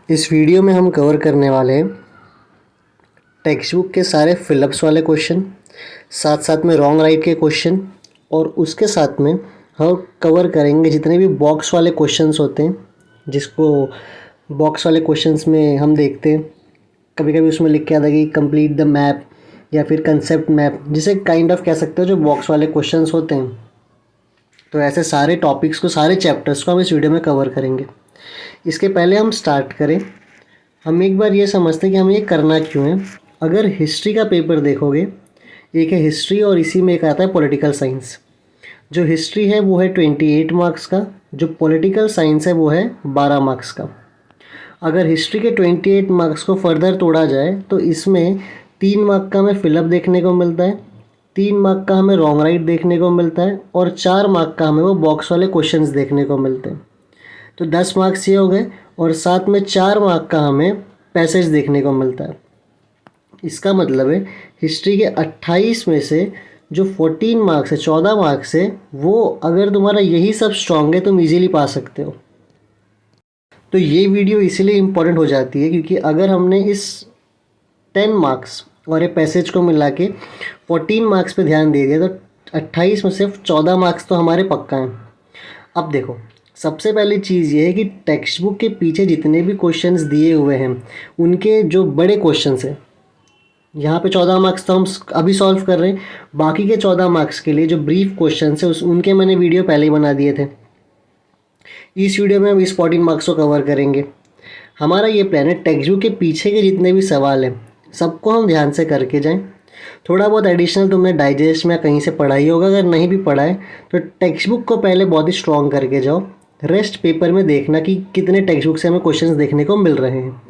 इस वीडियो में हम कवर करने वाले हैं टेक्स्ट बुक के सारे फिलअप्स वाले क्वेश्चन, साथ साथ में रॉन्ग राइट के क्वेश्चन, और उसके साथ में हम कवर करेंगे जितने भी बॉक्स वाले क्वेश्चंस होते हैं, जिसको बॉक्स वाले क्वेश्चंस में हम देखते हैं कभी कभी उसमें लिख के आता है कि कंप्लीट द मैप या फिर कंसेप्ट मैप, जिसे काइंड ऑफ कह सकते हो जो बॉक्स वाले क्वेश्चंस होते हैं। तो ऐसे सारे टॉपिक्स को, सारे चैप्टर्स को हम इस वीडियो में कवर करेंगे। इसके पहले हम स्टार्ट करें, हम एक बार ये समझते हैं कि हमें ये करना क्यों है। अगर हिस्ट्री का पेपर देखोगे, एक है हिस्ट्री और इसी में एक आता है पॉलिटिकल साइंस। जो हिस्ट्री है वो है 28 मार्क्स का, जो पॉलिटिकल साइंस है वो है 12 मार्क्स का। अगर हिस्ट्री के 28 मार्क्स को फर्दर तोड़ा जाए तो इसमें 3 मार्क का हमें फिलअप देखने को मिलता है, 3 मार्क का हमें रॉन्ग राइट देखने को मिलता है, और 4 मार्क का हमें वो बॉक्स वाले क्वेश्चंस देखने को मिलते हैं। तो 10 मार्क्स ये हो गए, और साथ में 4 मार्क का हमें पैसेज देखने को मिलता है। इसका मतलब है हिस्ट्री के 28 में से जो 14 मार्क्स है, 14 मार्क्स है, वो अगर तुम्हारा यही सब स्ट्रॉन्ग है तुम इजीली पा सकते हो। तो ये वीडियो इसीलिए इम्पॉर्टेंट हो जाती है क्योंकि अगर हमने इस 10 मार्क्स और ये पैसेज को मिला के 14 मार्क्स पे ध्यान दे दिया तो 28 में सिर्फ 14 मार्क्स तो हमारे पक्का हैं। अब देखो, सबसे पहली चीज़ ये है कि टेक्स्ट बुक के पीछे जितने भी क्वेश्चंस दिए हुए हैं उनके जो बड़े क्वेश्चंस हैं, यहाँ पे 14 मार्क्स तो हम अभी सॉल्व कर रहे हैं, बाकी के 14 मार्क्स के लिए जो ब्रीफ क्वेश्चंस है उनके मैंने वीडियो पहले ही बना दिए थे। इस वीडियो में हम इस 14 मार्क्स को कवर करेंगे। हमारा ये प्लान है टेक्स्ट बुक के पीछे के जितने भी सवाल हैं सबको हम ध्यान से करके जाएं। थोड़ा बहुत एडिशनल तुमने डाइजेस्ट में कहीं से पढ़ा ही होगा, अगर नहीं भी पढ़ा है तो टेक्स्ट बुक को पहले बहुत ही स्ट्रॉन्ग करके जाओ, रेस्ट पेपर में देखना कि कितने टेक्स्ट बुक से हमें क्वेश्चंस देखने को मिल रहे हैं।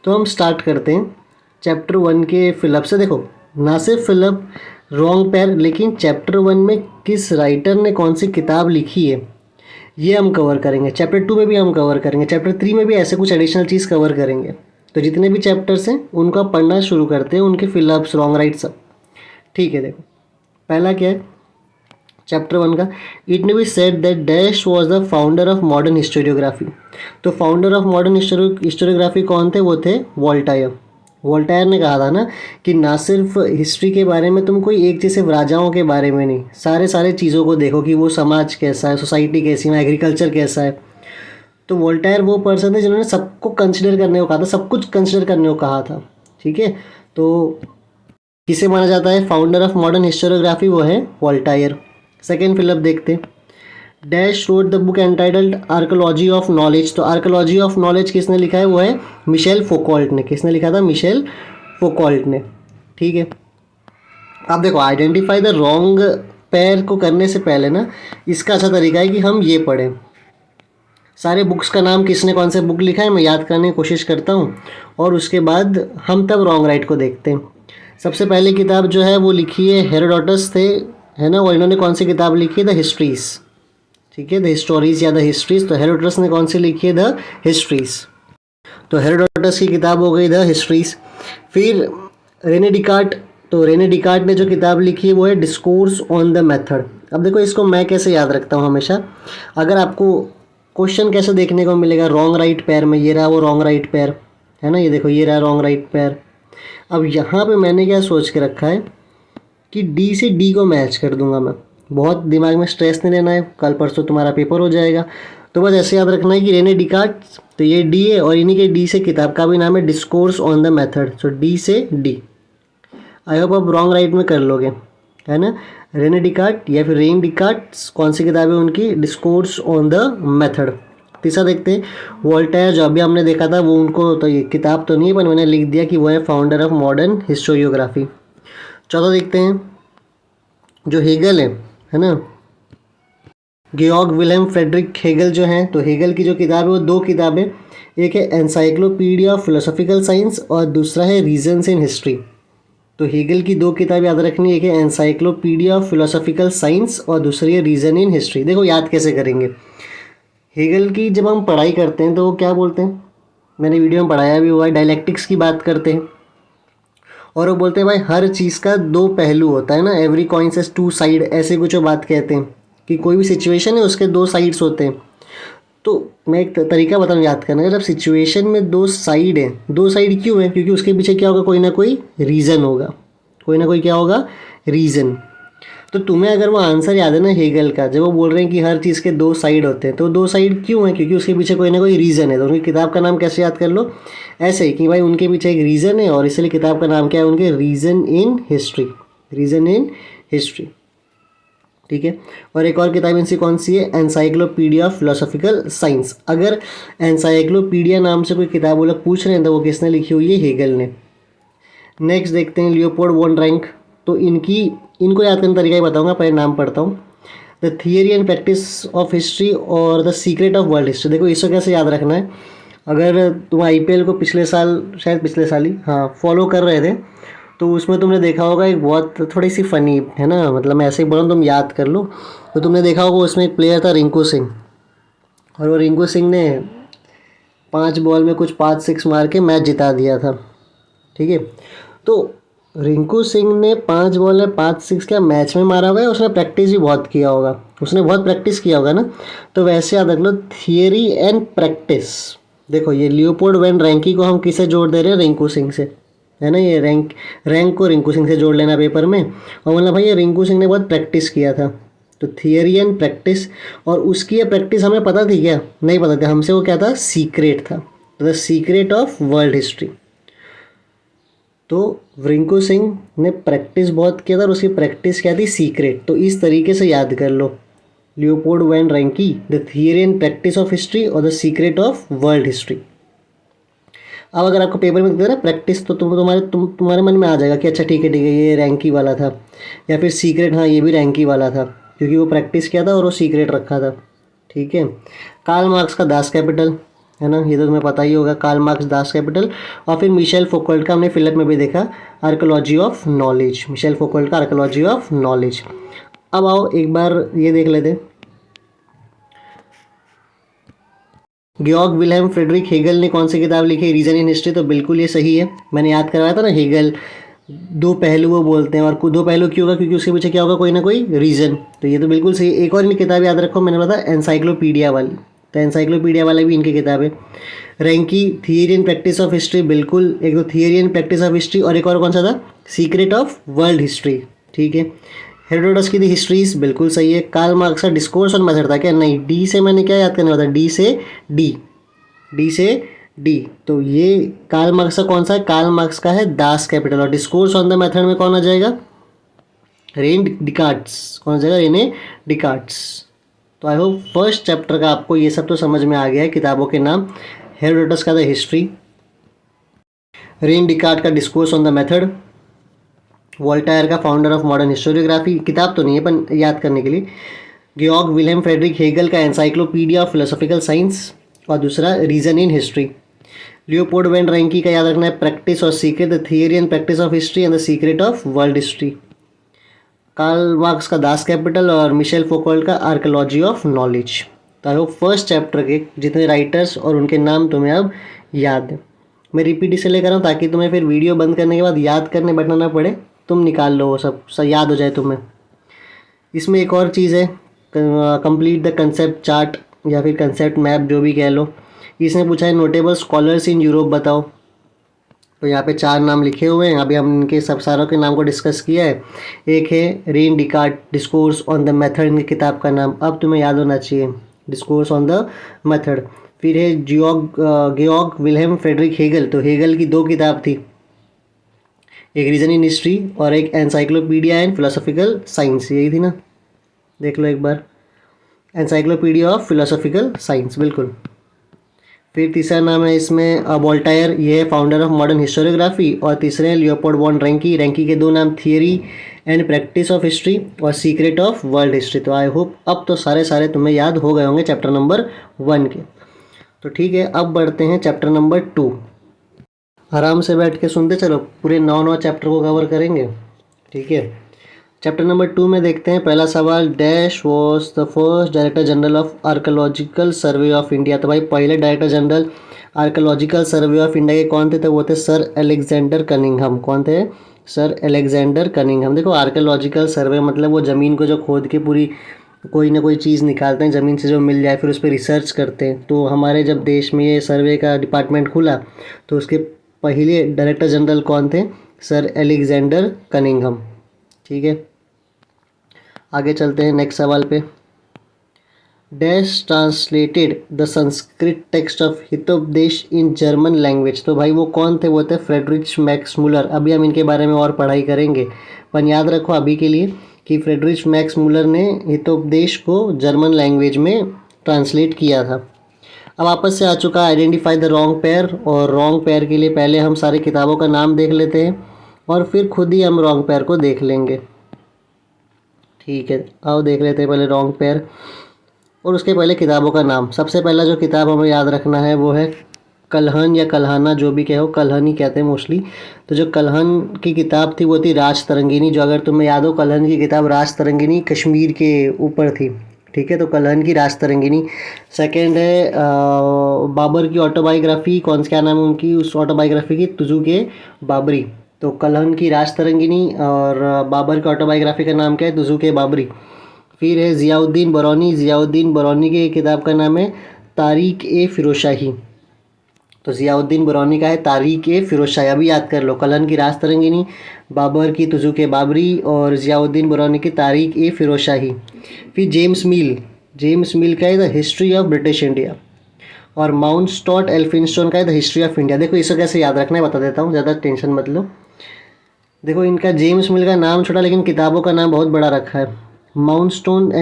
तो हम स्टार्ट करते हैं चैप्टर 1 के फिलअप से। देखो, ना सिर्फ फिलअप, रॉन्ग पैर, लेकिन चैप्टर 1 में किस राइटर ने कौन सी किताब लिखी है ये हम कवर करेंगे। चैप्टर 2 में भी हम कवर करेंगे, चैप्टर 3 में भी ऐसे कुछ एडिशनल चीज़ कवर करेंगे। तो जितने भी चैप्टर्स हैं उनको आप पढ़ना शुरू करते हैं, उनके फिलअप्स, रॉन्ग राइट सब। ठीक है, देखो पहला क्या है चैप्टर 1 का। It may be said that dash was the founder of modern historiography. तो फाउंडर ऑफ मॉडर्न हिस्टोरियोग्राफी कौन थे? वो थे वोल्टायर। वोल्टायर ने कहा था ना कि ना सिर्फ हिस्ट्री के बारे में तुम कोई एक चीज़, सिर्फ राजाओं के बारे में नहीं, सारे चीज़ों को देखो कि वो समाज कैसा है, सोसाइटी कैसी है, एग्रीकल्चर कैसा है। तो वोल्टायर वो पर्सन थे जिन्होंने सबको कंसिडर करने को कहा था, सब कुछ कंसिडर करने को कहा था। ठीक है, तो किसे माना जाता है फाउंडर ऑफ मॉडर्न हिस्टोरियोग्राफी? वो है वोल्टायर। सेकेंड फिलअप देखते हैं। Dash road the book entitled archaeology of knowledge. तो आर्कोलॉजी ऑफ नॉलेज किसने लिखा है? वो है मिशेल फोकॉल्ट ने। किसने लिखा था? मिशेल फोकॉल्ट ने। ठीक है, अब देखो, आइडेंटिफाई द रॉन्ग पेयर को करने से पहले ना इसका अच्छा तरीका है कि हम ये पढ़ें, सारे बुक्स का नाम किसने कौन से बुक लिखा है मैं याद करने की कोशिश करता हूँ, और उसके बाद हम तब रॉन्ग राइट को देखते हैं। सबसे पहले किताब जो है वो लिखी है हेरोडोटस थे, है ना, और इन्होंने कौन सी किताब लिखी है? The histories. ठीक है, द हिस्टोरीज या द हिस्ट्रीज। तो हेरोडोटस ने कौन सी लिखी है? The histories. तो हेरोडोटस की किताब हो गई द हिस्ट्रीज। फिर रेने डिकार्ट। तो रेने डिकार्ट ने जो किताब लिखी है वो है डिस्कोर्स ऑन द मेथड। अब देखो, इसको मैं कैसे याद रखता हूँ हमेशा, अगर आपको क्वेश्चन कैसे देखने को मिलेगा, रॉन्ग राइट पैर में, ये रहा वो रॉन्ग राइट पैर, है ना, ये देखो ये रहा रॉन्ग राइट पैर। अब यहाँ पे मैंने क्या सोच के रखा है कि डी से डी को मैच कर दूंगा मैं। बहुत दिमाग में स्ट्रेस नहीं लेना है, कल परसों तुम्हारा पेपर हो जाएगा। तो बस ऐसे याद रखना है कि रेने डिकार्ट, तो ये डी है, और इन्हीं के डी से किताब का भी नाम है discourse on the method. So D से डी। आई होप आप रॉन्ग राइट में कर लोगे, है ना। रेने डिकार्ट या फिर रेन डिकार्ट, कौन सी किताब है उनकी? Discourse on the method. तीसरा देखते हैं, वोल्टायर जो अभी हमने देखा था वो, उनको तो ये किताब तो नहीं है पर मैंने लिख दिया कि वो है फाउंडर ऑफ मॉडर्न हिस्टोरियोग्राफी। चौथा देखते हैं, जो हेगल है ना, गेorg विलेम फ्रेडरिक हेगल जो हैं, तो हेगल की जो किताब है वो 2 किताबें, एक है एनसाइक्लोपीडिया ऑफ फिलोसॉफिकल साइंस और दूसरा है रीजन्स इन हिस्ट्री। तो हेगल की 2 किताब याद रखनी है, एक है एनसाइक्लोपीडिया ऑफ फिलोसॉफिकल साइंस और दूसरी है रीजन इन हिस्ट्री। देखो याद कैसे करेंगे, हेगल की जब हम पढ़ाई करते हैं तो वो क्या बोलते हैं, मैंने वीडियो में पढ़ाया भी हुआ है, डायलैक्टिक्स की बात करते हैं, और वो बोलते हैं भाई हर चीज़ का 2 पहलू होता है ना, एवरी कॉइन हैज 2 साइड, ऐसे कुछ वो बात कहते हैं कि कोई भी सिचुएशन है उसके 2 साइड्स होते हैं। तो मैं एक तरीका बताऊँ याद करने का, जब सिचुएशन में दो साइड हैं, दो साइड क्यों है? क्योंकि उसके पीछे क्या होगा, कोई ना कोई रीज़न होगा, कोई ना कोई क्या होगा, रीज़न। तो तुम्हें अगर वो आंसर याद है ना हेगल का, जब वो बोल रहे हैं कि हर चीज़ के दो साइड होते हैं, तो दो साइड क्यों हैं? क्योंकि उसके पीछे कोई ना कोई रीज़न है। तो उनकी किताब का नाम कैसे याद कर लो, ऐसे ही कि भाई उनके पीछे एक रीज़न है, और इसलिए किताब का नाम क्या है उनके, reason in history, reason in history. ठीक है। और एक और किताब इनसी कौन सी है, एनसाइक्लोपीडिया ऑफ फिलोसॉफिकल साइंस। अगर एनसाइक्लोपीडिया नाम से कोई किताब वो लोग पूछ रहे हैं तो वो किसने लिखी हुई है, हेगल ने। नेक्स्ट देखते हैं लियोपोल्ड वॉन रैंक। तो इनको याद करने का तरीका ही बताऊंगा, पहले नाम पढ़ता हूँ। The theory and practice of history और the secret of world history. देखो इसको कैसे याद रखना है, अगर तुम आईपीएल को पिछले साल, शायद पिछले साल ही, हाँ, फॉलो कर रहे थे, तो उसमें तुमने देखा होगा एक बहुत थोड़ी सी फ़नी है ना, मतलब मैं ऐसे ही बोल रहा हूँ, तुम याद कर लो। तो तुमने देखा होगा उसमें एक प्लेयर था रिंकू सिंह, और वो रिंकू सिंह ने 5 बॉल में कुछ 5 6 मार के मैच जिता दिया था। ठीक है। तो रिंकू सिंह ने 5 बॉल में 5 6 क्या मैच में मारा हुआ है, उसने प्रैक्टिस भी बहुत किया होगा, उसने बहुत प्रैक्टिस किया होगा ना। तो वैसे याद रख लो, थियरी एंड प्रैक्टिस। देखो ये लियोपोल्ड वैन रैंकी को हम किससे जोड़ दे रहे हैं, रिंकू सिंह से, है ना। ये रैंक को रिंकू सिंह से जोड़ लेना पेपर में, और मतलब भाई ये रिंकू सिंह ने बहुत प्रैक्टिस किया था। तो थियरी एंड प्रैक्टिस, और उसकी ये प्रैक्टिस हमें पता थी क्या, नहीं पता था हमसे, वो क्या था, सीक्रेट था, the secret of world history. तो रिंकू सिंह ने प्रैक्टिस बहुत किया था, और उसकी प्रैक्टिस क्या थी, सीक्रेट। तो इस तरीके से याद कर लो, Leopold von Ranke, the theory and practice of history और the secret of world history. अब अगर आपको पेपर में दे रहा प्रैक्टिस, तो तुम्हारे मन में आ जाएगा कि अच्छा ठीक है ये रैंकी वाला था, या फिर सीक्रेट, हाँ ये भी रैंकी वाला था, क्योंकि वो प्रैक्टिस किया था और वो सीक्रेट रखा था। ठीक है। कार्ल मार्क्स का दास कैपिटल, है ना, ये तो तुम्हें पता ही होगा, कार्ल मार्क्स दास कैपिटल। और फिर मिशेल फोकल्ट का हमने फिलअप में भी देखा, आर्कोलॉजी ऑफ नॉलेज, मिशेल फोकल्ट का आर्कोलॉजी ऑफ नॉलेज। अब आओ एक बार ये देख लेते हैं, ग्योर्ग विल्हेम फ्रेडरिक हेगल ने कौन सी किताब लिखी, रीजन इन हिस्ट्री। तो बिल्कुल ये सही है, मैंने याद करवाया था ना, हेगल दो पहलू वो बोलते हैं, और दो पहलू क्यों होगा, क्योंकि उसके पीछे क्या होगा, कोई ना कोई रीज़न। तो ये तो बिल्कुल सही। एक और इनकी किताब याद रखो, मैंने बोला था एनसाइक्लोपीडिया वाली, तो एनसाइक्लोपीडिया वाला भी इनकी किताब है। Ranke theory and practice of history, बिल्कुल, एक तो theory and practice of history, और एक और कौन सा था, सीक्रेट ऑफ वर्ल्ड हिस्ट्री। ठीक है। हेरोडोटस की दी हिस्ट्रीज, बिल्कुल सही है। कार्ल मार्क्स का डिस्कोर्स ऑन मेथड था क्या, नहीं, डी से मैंने क्या याद करने वाला था, डी से डी। तो ये कार्ल मार्क्स का कौन सा है, कार्ल मार्क्स का है दास कैपिटल। और डिस्कोर्स ऑन द मेथड में कौन आ जाएगा, रेने डिकार्ट्स। कौन आ जाएगा, रेने डिकार्ट्स। तो आई होप फर्स्ट चैप्टर का आपको ये सब तो समझ में आ गया है, किताबों के नाम, हेरोडोटस का द हिस्ट्री, रेन डिकार्ट का discourse on the method, Voltaire का फाउंडर ऑफ मॉडर्न हिस्टोरियोग्राफी, किताब तो नहीं है पर याद करने के लिए, ग्योर्ग विल्हेम फ्रेडरिक हेगल का एनसाइक्लोपीडिया ऑफ फिलोसॉफिकल साइंस, और दूसरा reason in history. Leopold von Ranke का याद रखना है प्रैक्टिस और secret, the theory and practice of history and the secret of world history. Karl Marx का दास कैपिटल, और मिशेल फोकल्ट का आर्कोलॉजी ऑफ नॉलेज। तो आई होप फर्स्ट चैप्टर के जितने राइटर्स और उनके नाम तुम्हें अब याद है। मैं रिपीट इसलिए कर रहा हूँ ताकि तुम्हें फिर वीडियो बंद करने के बाद याद करने बैठना ना पड़े, तुम निकाल लो वो सब याद हो जाए तुम्हें। इसमें एक और चीज़ है, कंप्लीट द कंसेप्ट चार्ट या फिर कंसेप्ट मैप, जो भी कह लो। इसने पूछा है नोटेबल स्कॉलर्स इन यूरोप बताओ। तो यहाँ पे 4 नाम लिखे हुए हैं, अभी हम इनके सब सारों के नाम को डिस्कस किया है। एक है rain Descartes, discourse on the method, इनकी किताब का नाम अब तुम्हें याद होना चाहिए, डिस्कोर्स ऑन द मेथड। फिर है ग्योर्ग विल्हेम फ्रेडरिक हेगल, तो हेगल की 2 किताब थी, एक रीजन इन हिस्ट्री और एक एनसाइक्लोपीडिया एंड फिलोसॉफिकल साइंस, यही थी ना, देख लो एक बार, एनसाइक्लोपीडिया ऑफ फिलोसॉफिकल साइंस, बिल्कुल। फिर तीसरा नाम है इसमें वोल्टायर, ये है फाउंडर ऑफ मॉडर्न हिस्टोरियोग्राफी। और तीसरे हैं लियोपोल्ड वॉन रैंकी, रैंकी के 2 नाम, theory and practice of history और सीक्रेट ऑफ वर्ल्ड हिस्ट्री। तो आई होप अब तो सारे तुम्हें याद हो गए होंगे चैप्टर नंबर 1 के। तो ठीक है, अब बढ़ते हैं चैप्टर नंबर 2। आराम से बैठ के सुनते चलो, पूरे 9 चैप्टर को कवर करेंगे। ठीक है। चैप्टर नंबर 2 में देखते हैं पहला सवाल, dash was the first director general of archaeological survey of India. तो भाई पहले director general archaeological survey of India के कौन थे, तो वो थे सर अलेक्जेंडर कनिंघम। कौन थे, सर अलेक्जेंडर कनिंघम। देखो आर्कोलॉजिकल सर्वे मतलब वो ज़मीन को जो खोद के पूरी कोई ना कोई चीज़ निकालते हैं ज़मीन से जो मिल जाए, फिर उस पर रिसर्च करते हैं। तो हमारे जब देश में ये सर्वे का डिपार्टमेंट खुला तो उसके पहले डायरेक्टर जनरल कौन थे? Sir Alexander Cunningham. ठीक है, आगे चलते हैं नेक्स्ट सवाल पे। Dash translated the Sanskrit text of Hitopadesha in German language. तो भाई वो कौन थे? वो थे फ्रेडरिच मैक्स मुलर। अभी हम इनके बारे में और पढ़ाई करेंगे, पर याद रखो अभी के लिए कि फ्रेडरिच मैक्स मुलर ने हितोपदेश को जर्मन लैंग्वेज में ट्रांसलेट किया था। अब वापस से आ चुका आइडेंटिफाई द रॉन्ग पेयर, और रॉन्ग पेयर के लिए पहले हम सारी किताबों का नाम देख लेते हैं और फिर खुद ही हम रॉन्ग पेयर को देख लेंगे। ठीक है, आओ देख लेते हैं पहले रॉन्ग पेयर और उसके पहले किताबों का नाम। सबसे पहला जो किताब हमें याद रखना है वो है कल्हन या कल्हाना, जो भी कहो, कल्हन ही कहते हैं मोस्टली। तो जो कल्हन की किताब थी वो थी राज तरंगिनी। जो अगर तुम्हें याद हो, कल्हन की किताब राज तरंगिनी कश्मीर के ऊपर थी। ठीक है, तो कल्हन की राज तरंगिनी। सेकेंड है बाबर की ऑटोबायोग्राफी। कौन सा, क्या नाम है उनकी उस ऑटोबायोग्राफी की? तुजुके बाबरी। तो कल्हन की राज तरंगिनी और बाबर की ऑटोबायोग्राफी का नाम क्या है? तुजुके बाबरी। फिर है ज़ियाउद्दीन बरौनी। ज़ियाउद्दीन बरौनी की किताब का नाम है तारीख ए फ़िरोज़शाही। तो ज़ियाउद्दीन बरौनी का है तारीख ए फ़िरोज़शाही। अभी याद कर लो, कल्हन की राज तरंगिनी, बाबर की तुजुके बाबरी और ज़ियाउद्दीन बरौनी की तारीख ए फ़िरोज़शाही। फिर जेम्स मिल, जेम्स मिल का है the history of British India. और माउंट स्टॉट एल्फिंस्टोन का है द हिस्ट्री ऑफ इंडिया। देखो इसको कैसे याद रखना है बता देता हूँ, ज़्यादा टेंशन मत लो। देखो इनका जेम्स मिल का नाम छोटा लेकिन किताबों का नाम बहुत बड़ा रखा है। माउंट स्टॉट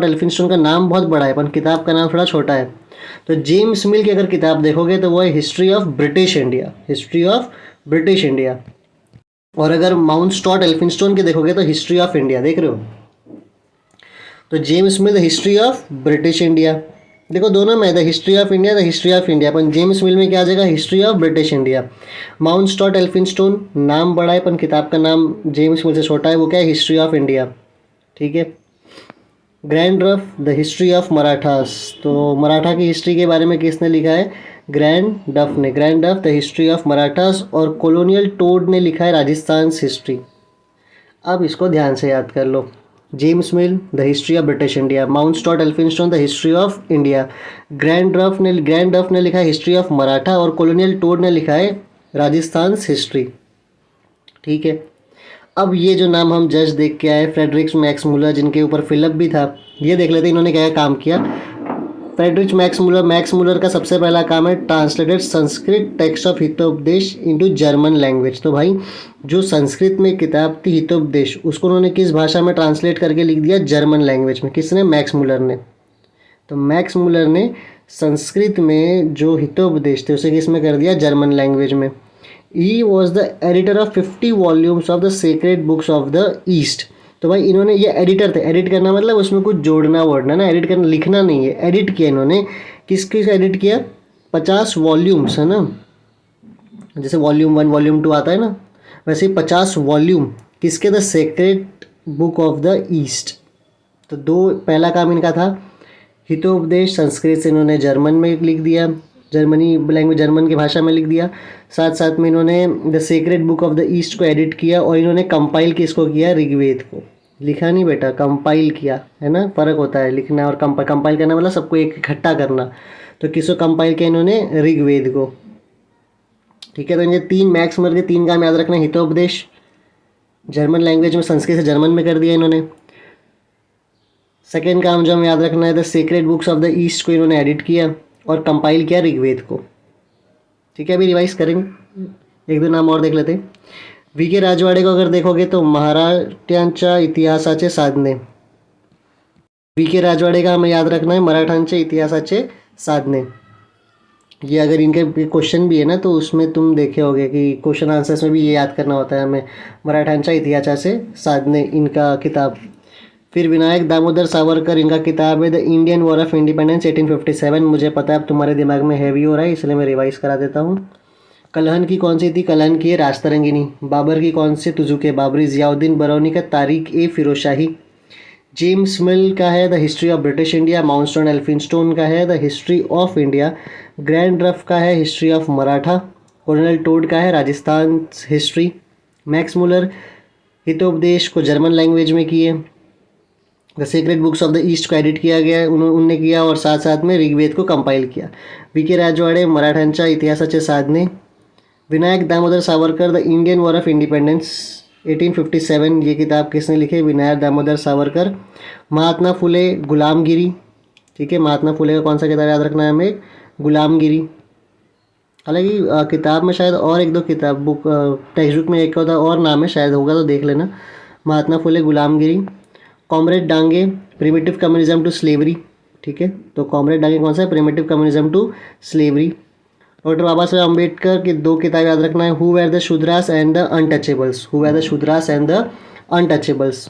एल्फिंस्टोन का नाम बहुत बड़ा है पर किताब का नाम थोड़ा छोटा है। तो जेम्स मिल की अगर किताब देखोगे तो वो है history of British India, history of British India. और अगर माउंट स्टॉट एल्फिंस्टोन की देखोगे तो हिस्ट्री ऑफ इंडिया। देख रहे हो? तो James Mill the history of British India. देखो दोनों में the history of India, the history of India, पर जेम्स मिल में क्या आ जाएगा? History of British India. Mountstuart Elphinstone नाम बड़ा है पर किताब का नाम जेम्स मिल से छोटा है, वो क्या है? History of India. ठीक है। Grand Duff the history of Marathas. तो मराठा की हिस्ट्री के बारे में किसने लिखा है? ग्रैंड डफ ने। Grand Duff the history of Marathas. और कॉलोनियल टोड ने लिखा है राजस्थान हिस्ट्री। अब इसको ध्यान से याद कर लो। James Mill the history of British India, Mountstuart Elphinstone the history of India, Grand Duff ने लिखा है हिस्ट्री ऑफ मराठा और कॉलोनियल टोड ने लिखा है राजस्थान हिस्ट्री। ठीक है। अब ये जो नाम हम जज देख के आए फ्रेडरिक मैक्स मुलर, जिनके ऊपर फिलिप भी था, ये देख लेते हैं इन्होंने क्या काम किया। फ्रेडरिच मैक्स मुलर का सबसे पहला काम है translated Sanskrit text of Hitopadesha into German language. तो भाई जो संस्कृत में किताब थी हितोपदेश, उसको उन्होंने किस भाषा में ट्रांसलेट करके लिख दिया? जर्मन लैंग्वेज में। किसने? मैक्स मुलर ने। तो मैक्स मुलर ने संस्कृत में जो हितोपदेश थे उसे किस में कर दिया? जर्मन लैंग्वेज में। He was the editor of 50 volumes of the sacred books of the east. तो भाई इन्होंने, ये एडिटर थे, एडिट करना मतलब उसमें कुछ जोड़ना वोड़ना ना, एडिट करना लिखना नहीं है, एडिट किया इन्होंने। किस किस एडिट किया? 50 वॉल्यूम्स है ना, जैसे वॉल्यूम 1 वॉल्यूम 2 आता है ना, वैसे 50 वॉल्यूम किसके? The sacred book of the east. तो दो, पहला काम इनका था हितोपदेश संस्कृत से इन्होंने जर्मन में लिख दिया, जर्मनी लैंग्वेज, जर्मन की भाषा में लिख दिया। साथ साथ में इन्होंने the secret book of the East को एडिट किया और इन्होंने कंपाइल किसको किया? ऋग्वेद को। लिखा नहीं बेटा, कंपाइल किया, है ना, फ़र्क होता है लिखना और कंपाइल करना, मतलब सबको एक इकट्ठा करना। तो किसको कंपाइल किया इन्होंने? ऋग्वेद को। ठीक है, तो इनके 3 मैक्स मुलर के 3 काम याद रखना। हितोपदेश जर्मन लैंग्वेज में, संस्कृत से जर्मन में कर दिया इन्होंने। सेकेंड काम जो हमें याद रखना है, the secret books of the East को इन्होंने एडिट किया और कंपाइल किया ऋग्वेद को। ठीक है, अभी रिवाइज करेंगे, एक दो नाम और देख लेते हैं। वी.के. राजवाड़े को अगर देखोगे तो मराठ्यांच्या इतिहासाचे साधने। वी.के. राजवाड़े का हमें याद रखना है मराठ्यांचे इतिहासाचे साधने। ये अगर इनके क्वेश्चन भी है ना तो उसमें तुम देखे होगे कि क्वेश्चन आंसर्स में भी ये याद करना होता है हमें, मराठ्यांच्या इतिहासाचे साधने इनका किताब। फिर विनायक दामोदर सावरकर, इनका किताब है the Indian war of independence 1857। मुझे पता है अब तुम्हारे दिमाग में हैवी हो रहा है इसलिए मैं रिवाइज करा देता हूँ। कल्हन की कौन सी थी? कल्हन की है राजतरंगिनी। बाबर की कौन सी? तुजुके बाबरी। ज़ियाउद्दीन बरौनी का तारीख ए फ़िरोज़शाही। जेम्स मिल का है the history of British India. Mountstuart Elphinstone का है the history of India. Grand Duff का है history of Maratha. Colonel Tod का है Rajasthan history. Max Muller Hitopadesha को जर्मन लैंग्वेज में किए। The secret books of the East को एडिट किया गया उनने किया, और साथ साथ में ऋग्वेद को कंपाइल किया. वी.के. राजवाड़े मराठ्यांच्या इतिहासाचे साधने. Vinayak Damodar Savarkar the Indian war of independence 1857, ये किताब किसने लिखी? विनायक दामोदर सावरकर. महात्मा फुले गुलामगिरी. ठीक है, महात्मा फुले का कौन सा किताब याद रखना है हमें? गुलामगिरी. हालांकि किताब में शायद और एक दो किताब बुक टेक्स्ट बुक में एक होता और नाम है, शायद होगा तो देख लेना. Mahatma Phule Gulamgiri. Comrade Dange primitive communism to slavery. ठीक है, तो कॉमरेड डांगे कौन सा है? Primitive communism to slavery. Doctor Baba Saheb Ambedkar की दो किताब याद रखना है. Who were the Shudras and the untouchables. Who were the Shudras and the untouchables.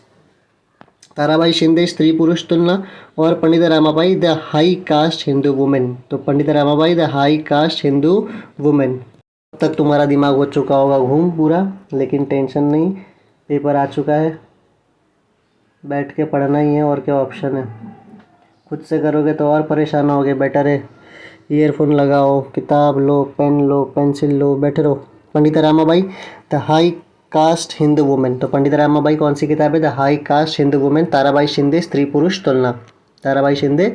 Tarabai Shinde Stri Purush Tulana, और Pandit Ramabai the high caste Hindu women. तो Pandit Ramabai the high caste Hindu women. अब तक तुम्हारा दिमाग हो चुका होगा घूम पूरा, लेकिन टेंशन नहीं, पेपर आ चुका है, बैठ के पढ़ना ही है, और क्या ऑप्शन है. खुद से करोगे तो और परेशान होगे. बेटर है ईयरफोन लगाओ, किताब लो, पेन लो, पेंसिल लो, बैठे रहो. Pandit Ramabai the high caste Hindu women. तो पंडित रामाबाई कौन सी किताब है? The high caste Hindu women. Tarabai Shinde Stri Purush तुलना. ताराबाई शिंदे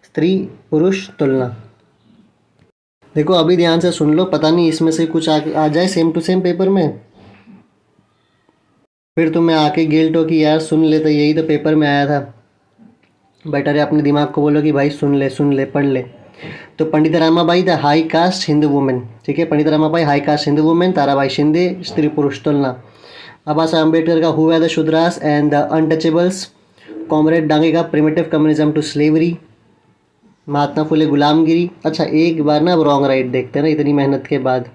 स्त्री पुरुष तुलना. देखो अभी ध्यान से सुन लो, पता नहीं इसमें से कुछ आ जाए सेम टू सेम पेपर में, फिर तुम्हें आके गिल्ट हो कि यार सुन ले, तो यही तो पेपर में आया था. बेटर है अपने दिमाग को बोलो कि भाई सुन ले पढ़ ले. तो Pandit Ramabai the high caste Hindu women. ठीक है, Pandit Ramabai high caste Hindu women. Tarabai Shinde Stri Purush Tulana. Baba Saheb Ambedkar का who were the Shudras and the untouchables. Comrade Dange का primitive communism to slavery. Mahatma Phule Gulamgiri. अच्छा एक बार ना अब रॉन्ग राइट देखते हैं ना इतनी मेहनत के बाद.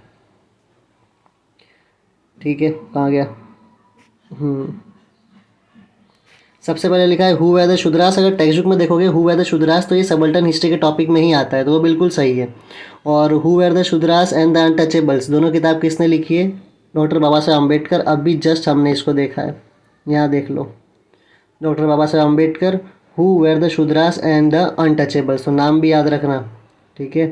ठीक है, कहाँ गया? सबसे पहले लिखा है हु वर द शूद्रास. अगर टेक्स्ट बुक में देखोगे हु वर द शूद्रास तो ये सबल्टन हिस्ट्री के टॉपिक में ही आता है, तो वो बिल्कुल सही है. और who were the Shudras and the untouchables दोनों किताब किसने लिखी है? डॉक्टर बाबा साहेब अम्बेडकर. अभी जस्ट हमने इसको देखा है, यहाँ देख लो. Doctor Baba Saheb Ambedkar, who were the Shudras and the untouchables. तो नाम भी याद रखना. ठीक है,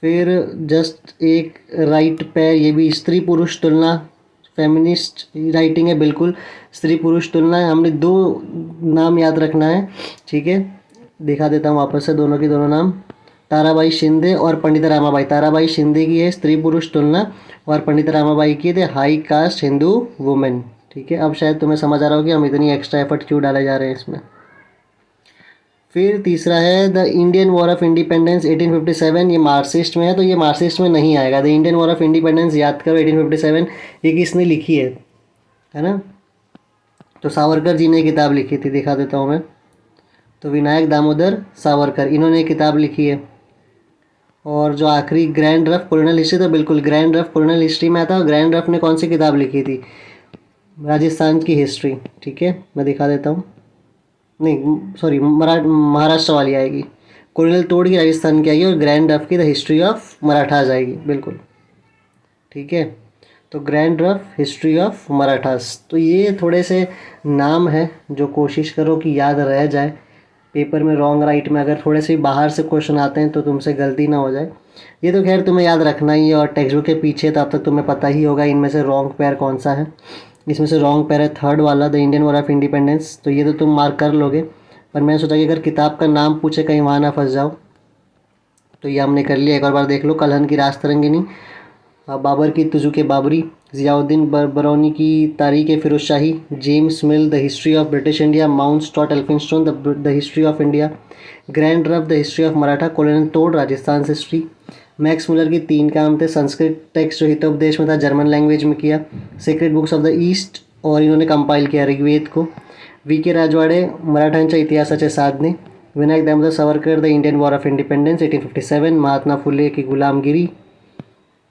फिर जस्ट एक राइट पैर, ये भी स्त्री पुरुष तुलना, फेमिनिस्ट राइटिंग है बिल्कुल. स्त्री पुरुष तुलना है, हमने दो नाम याद रखना है. ठीक है, दिखा देता हूँ वापस से दोनों की दोनों नाम. ताराबाई शिंदे और पंडित रामाबाई. ताराबाई शिंदे की है स्त्री पुरुष तुलना, और पंडित रामाबाई की थे हाई कास्ट हिंदू वुमेन. ठीक है, अब शायद तुम्हें समझ आ रहा हो कि हम इतनी एक्स्ट्रा एफर्ट क्यों डाले जा रहे हैं इसमें. फिर तीसरा है the Indian war of independence 1857. ये मार्क्सिस्ट में है, तो ये मार्क्सिस्ट में नहीं आएगा. The Indian war of independence याद करो 1857, ये किसने लिखी है ना? तो सावरकर जी ने किताब लिखी थी, दिखा देता हूँ मैं. तो विनायक दामोदर सावरकर, इन्होंने किताब लिखी है. और जो आखिरी ग्रैंड रफ कोलोनियल हिस्ट्री, तो बिल्कुल ग्रैंड रफ कोलोनियल हिस्ट्री में आता है. ग्रैंड रफ ने कौन सी किताब लिखी थी? राजस्थान की हिस्ट्री. ठीक है, मैं दिखा देता हूँ. नहीं सॉरी, महाराष्ट्र वाली आएगी. कोलोनियल तोड़ की राजस्थान की आएगी, और ग्रैंड रफ की द हिस्ट्री ऑफ मराठास आएगी. बिल्कुल ठीक है, तो grand rough history of Marathas. तो ये थोड़े से नाम है जो कोशिश करो कि याद रह जाए. पेपर में रॉन्ग राइट में अगर थोड़े से बाहर से क्वेश्चन आते हैं तो तुमसे गलती ना हो जाए. ये तो खैर तुम्हें याद रखना ही है, और टेक्स्ट बुक के पीछे तो अब तक तुम्हें पता ही होगा इनमें से रॉन्ग पेयर कौन सा है. इसमें से रॉन्ग पेयर है थर्ड वाला, the Indian war of independence. तो ये तो तुम मार्क कर लोगे, पर मैंने सोचा कि अगर किताब का नाम पूछे कहीं वहाँ ना फंस जाओ, तो ये हमने कर लिया. एक और बार देख लो. कलहन की राजतरंगिनी, बाबर की तुजुक बाबरी, ज़ियाउद्दीन बरौनी की Tarikh Firoz Shahi, James Mill the history of British India, Mountstuart Elphinstone the history of India, grand Duff the history of Maratha, colonel Tod Rajasthan से हिस्ट्री. मैक्स मुलर की 3 काम थे. संस्कृत टेक्स्ट जो हितोपदेश में था जर्मन लैंग्वेज में किया. Secret books of the east, और इन्होंने कंपाइल किया ऋग्वेद को. वी.के. राजवाड़े मराठ्यांच्या इतिहासाचे साधने. Vinayak Damodar Savarkar the Indian war of independence 1857. Mahatma Phule की Gulamgiri.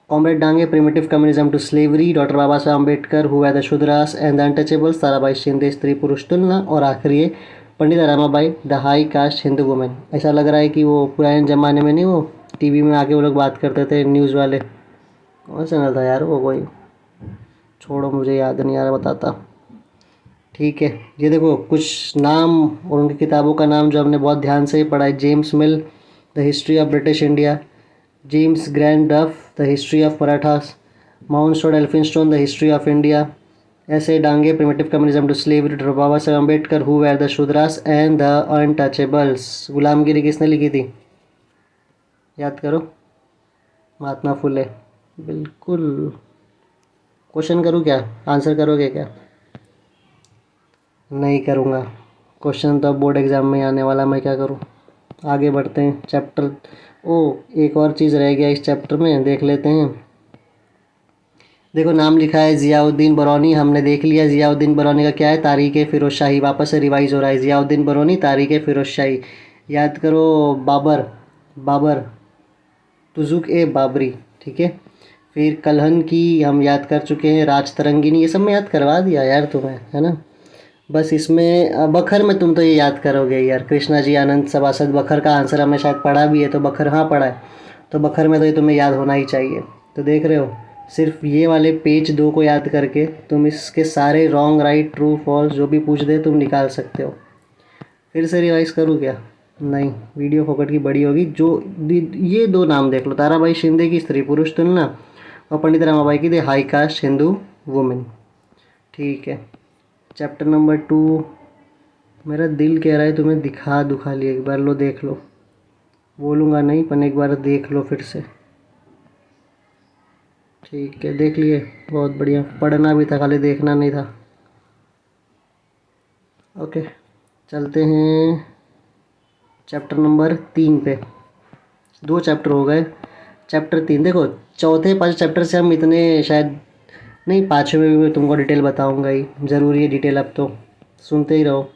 Comrade Dange primitive communism to slavery. Doctor Baba Saheb Ambedkar who were the Shudras and the untouchables. Tarabai Shinde Stri Purush Tulana. और आखिरी है Pandit Ramabai the high caste Hindu women. ऐसा लग रहा है कि वो पुराने ज़माने में नहीं, वो टीवी में आके वो लोग बात करते थे न्यूज़ वाले. कौन चैनल था यार वो, कोई छोड़ो मुझे याद नहीं आ रहा, बताता. ठीक है, ये देखो कुछ नाम और उनकी किताबों का नाम जो हमने बहुत ध्यान से ही पढ़ा है. James Mill the history of British India, James Grand Duff the history of Marathas, Mountstuart Elphinstone the history of India, ऐसे Dange, primitive communism to slavery, doctor Baba Saheb Ambedkar, who were the Shudras and the untouchables, Gulamgiri किसने लिखी थी? याद करो। महात्मा फुले। बिल्कुल। Question करूँ क्या? Answer करोगे क्या? नहीं करूँगा। क्वेश्चन तो अब बोर्ड एग्जाम में ही आने वाला, मैं क्या करूँ। आगे बढ़ते हैं। चैप्टर एक और चीज़ रह गया इस चैप्टर में, देख लेते हैं। देखो नाम लिखा है ज़ियाउद्दीन बरौनी, हमने देख लिया ज़ियाउद्दीन बरौनी का क्या है, तारीख़ फ़िरोज़ शाही। वापस से रिवाइज़ हो रहा है, ज़ियाउद्दीन बरौनी तारीख़ फ़िरोज़ शाही। याद करो बाबर तुजुक ए बाबरी, ठीक है। फिर कलहन की हम याद कर चुके हैं, राज तरंगिनी, ये सब मैं याद करवा दिया यार तुम्हें, है ना। बस इसमें बखर में तुम तो ये याद करोगे यार, कृष्णा जी आनंद सभासद, बखर का आंसर हमने शायद पढ़ा भी है, तो बखर हाँ पढ़ा है, तो बखर में तो ये तुम्हें याद होना ही चाहिए। तो देख रहे हो, सिर्फ ये वाले पेज 2 को याद करके तुम इसके सारे रॉन्ग राइट ट्रू फॉल्स जो भी पूछ दे तुम निकाल सकते हो। फिर से रिवाइज करूँ क्या? नहीं, वीडियो फोकट की बड़ी होगी। जो ये 2 नाम देख लो, ताराबाई शिंदे की स्त्री पुरुष तुलना और पंडित रमाबाई की the high caste Hindu women, ठीक है। चैप्टर नंबर 2, मेरा दिल कह रहा है तुम्हें दिखा दुखा लिए एक बार, लो देख लो। बोलूँगा नहीं पर एक बार देख लो फिर से, ठीक है। देख लिए, बहुत बढ़िया। पढ़ना भी था, खाली देखना नहीं था। ओके, चलते हैं चैप्टर नंबर 3 पे। 2 चैप्टर हो गए। चैप्टर 3 देखो, चौथे 5 चैप्टर से हम इतने शायद नहीं, 5वें में भी तुमको डिटेल बताऊंगा ही, ज़रूरी है डिटेल, अब तो सुनते ही रहो।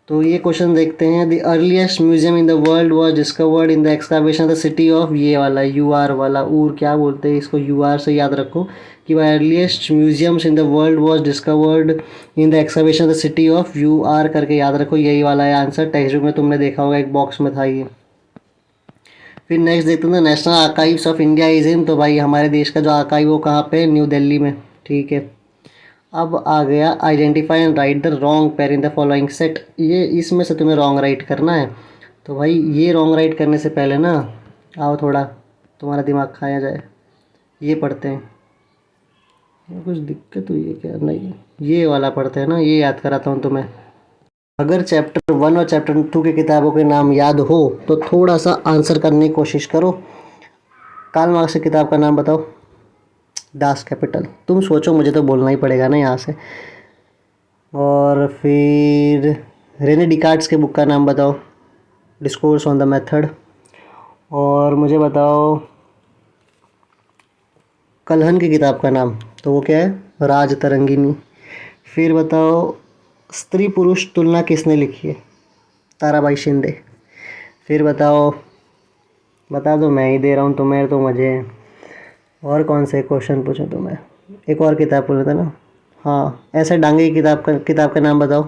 तो ये क्वेश्चन देखते हैं। The earliest museum in the world was discovered in the excavation the city of, ये वाला यूआर वाला, ऊर क्या बोलते हैं इसको, यूआर से याद रखो कि वह earliest museums in the world was discovered in the excavation the city of, Ur करके याद रखो, यही वाला है आंसर। टेक्स्ट बुक में तुमने देखा होगा, एक बॉक्स में था ये। फिर नेक्स्ट देखते हैं national archives of India is in, तो भाई हमारे देश का जो आर्काइव वो कहाँ पे, न्यू दिल्ली में, ठीक है। अब आ गया identify and right the wrong pair in the following set, ये इसमें से तुम्हें रॉन्ग राइट करना है। तो भाई ये रॉन्ग राइट करने से पहले ना, आओ थोड़ा तुम्हारा दिमाग खाया जाए, ये पढ़ते हैं। कुछ दिक्कत हुई है क्या? नहीं, ये वाला पढ़ते हैं ना, ये याद कराता हूँ तुम्हें। अगर चैप्टर 1 और चैप्टर 2 की किताबों के नाम याद हो तो थोड़ा सा आंसर करने की कोशिश करो। कार्ल मार्क्स की किताब का नाम बताओ। दास कैपिटल, तुम सोचो, मुझे तो बोलना ही पड़ेगा ना यहाँ से। और फिर रेने डिकार्ड्स के बुक का नाम बताओ, डिस्कोर्स ऑन द मेथड। और मुझे बताओ कलहन की किताब का नाम, तो वो क्या है, राज तरंगिनी। फिर बताओ स्त्री पुरुष तुलना किसने लिखी है, ताराबाई शिंदे। फिर बताओ, बता दो, मैं ही दे रहा हूँ तुम्हें तो मज़े हैं। और कौन से क्वेश्चन पूछूं तुम्हें, एक और किताब पूछ था ना, हाँ, ऐसे डांगे की किताब का नाम बताओ,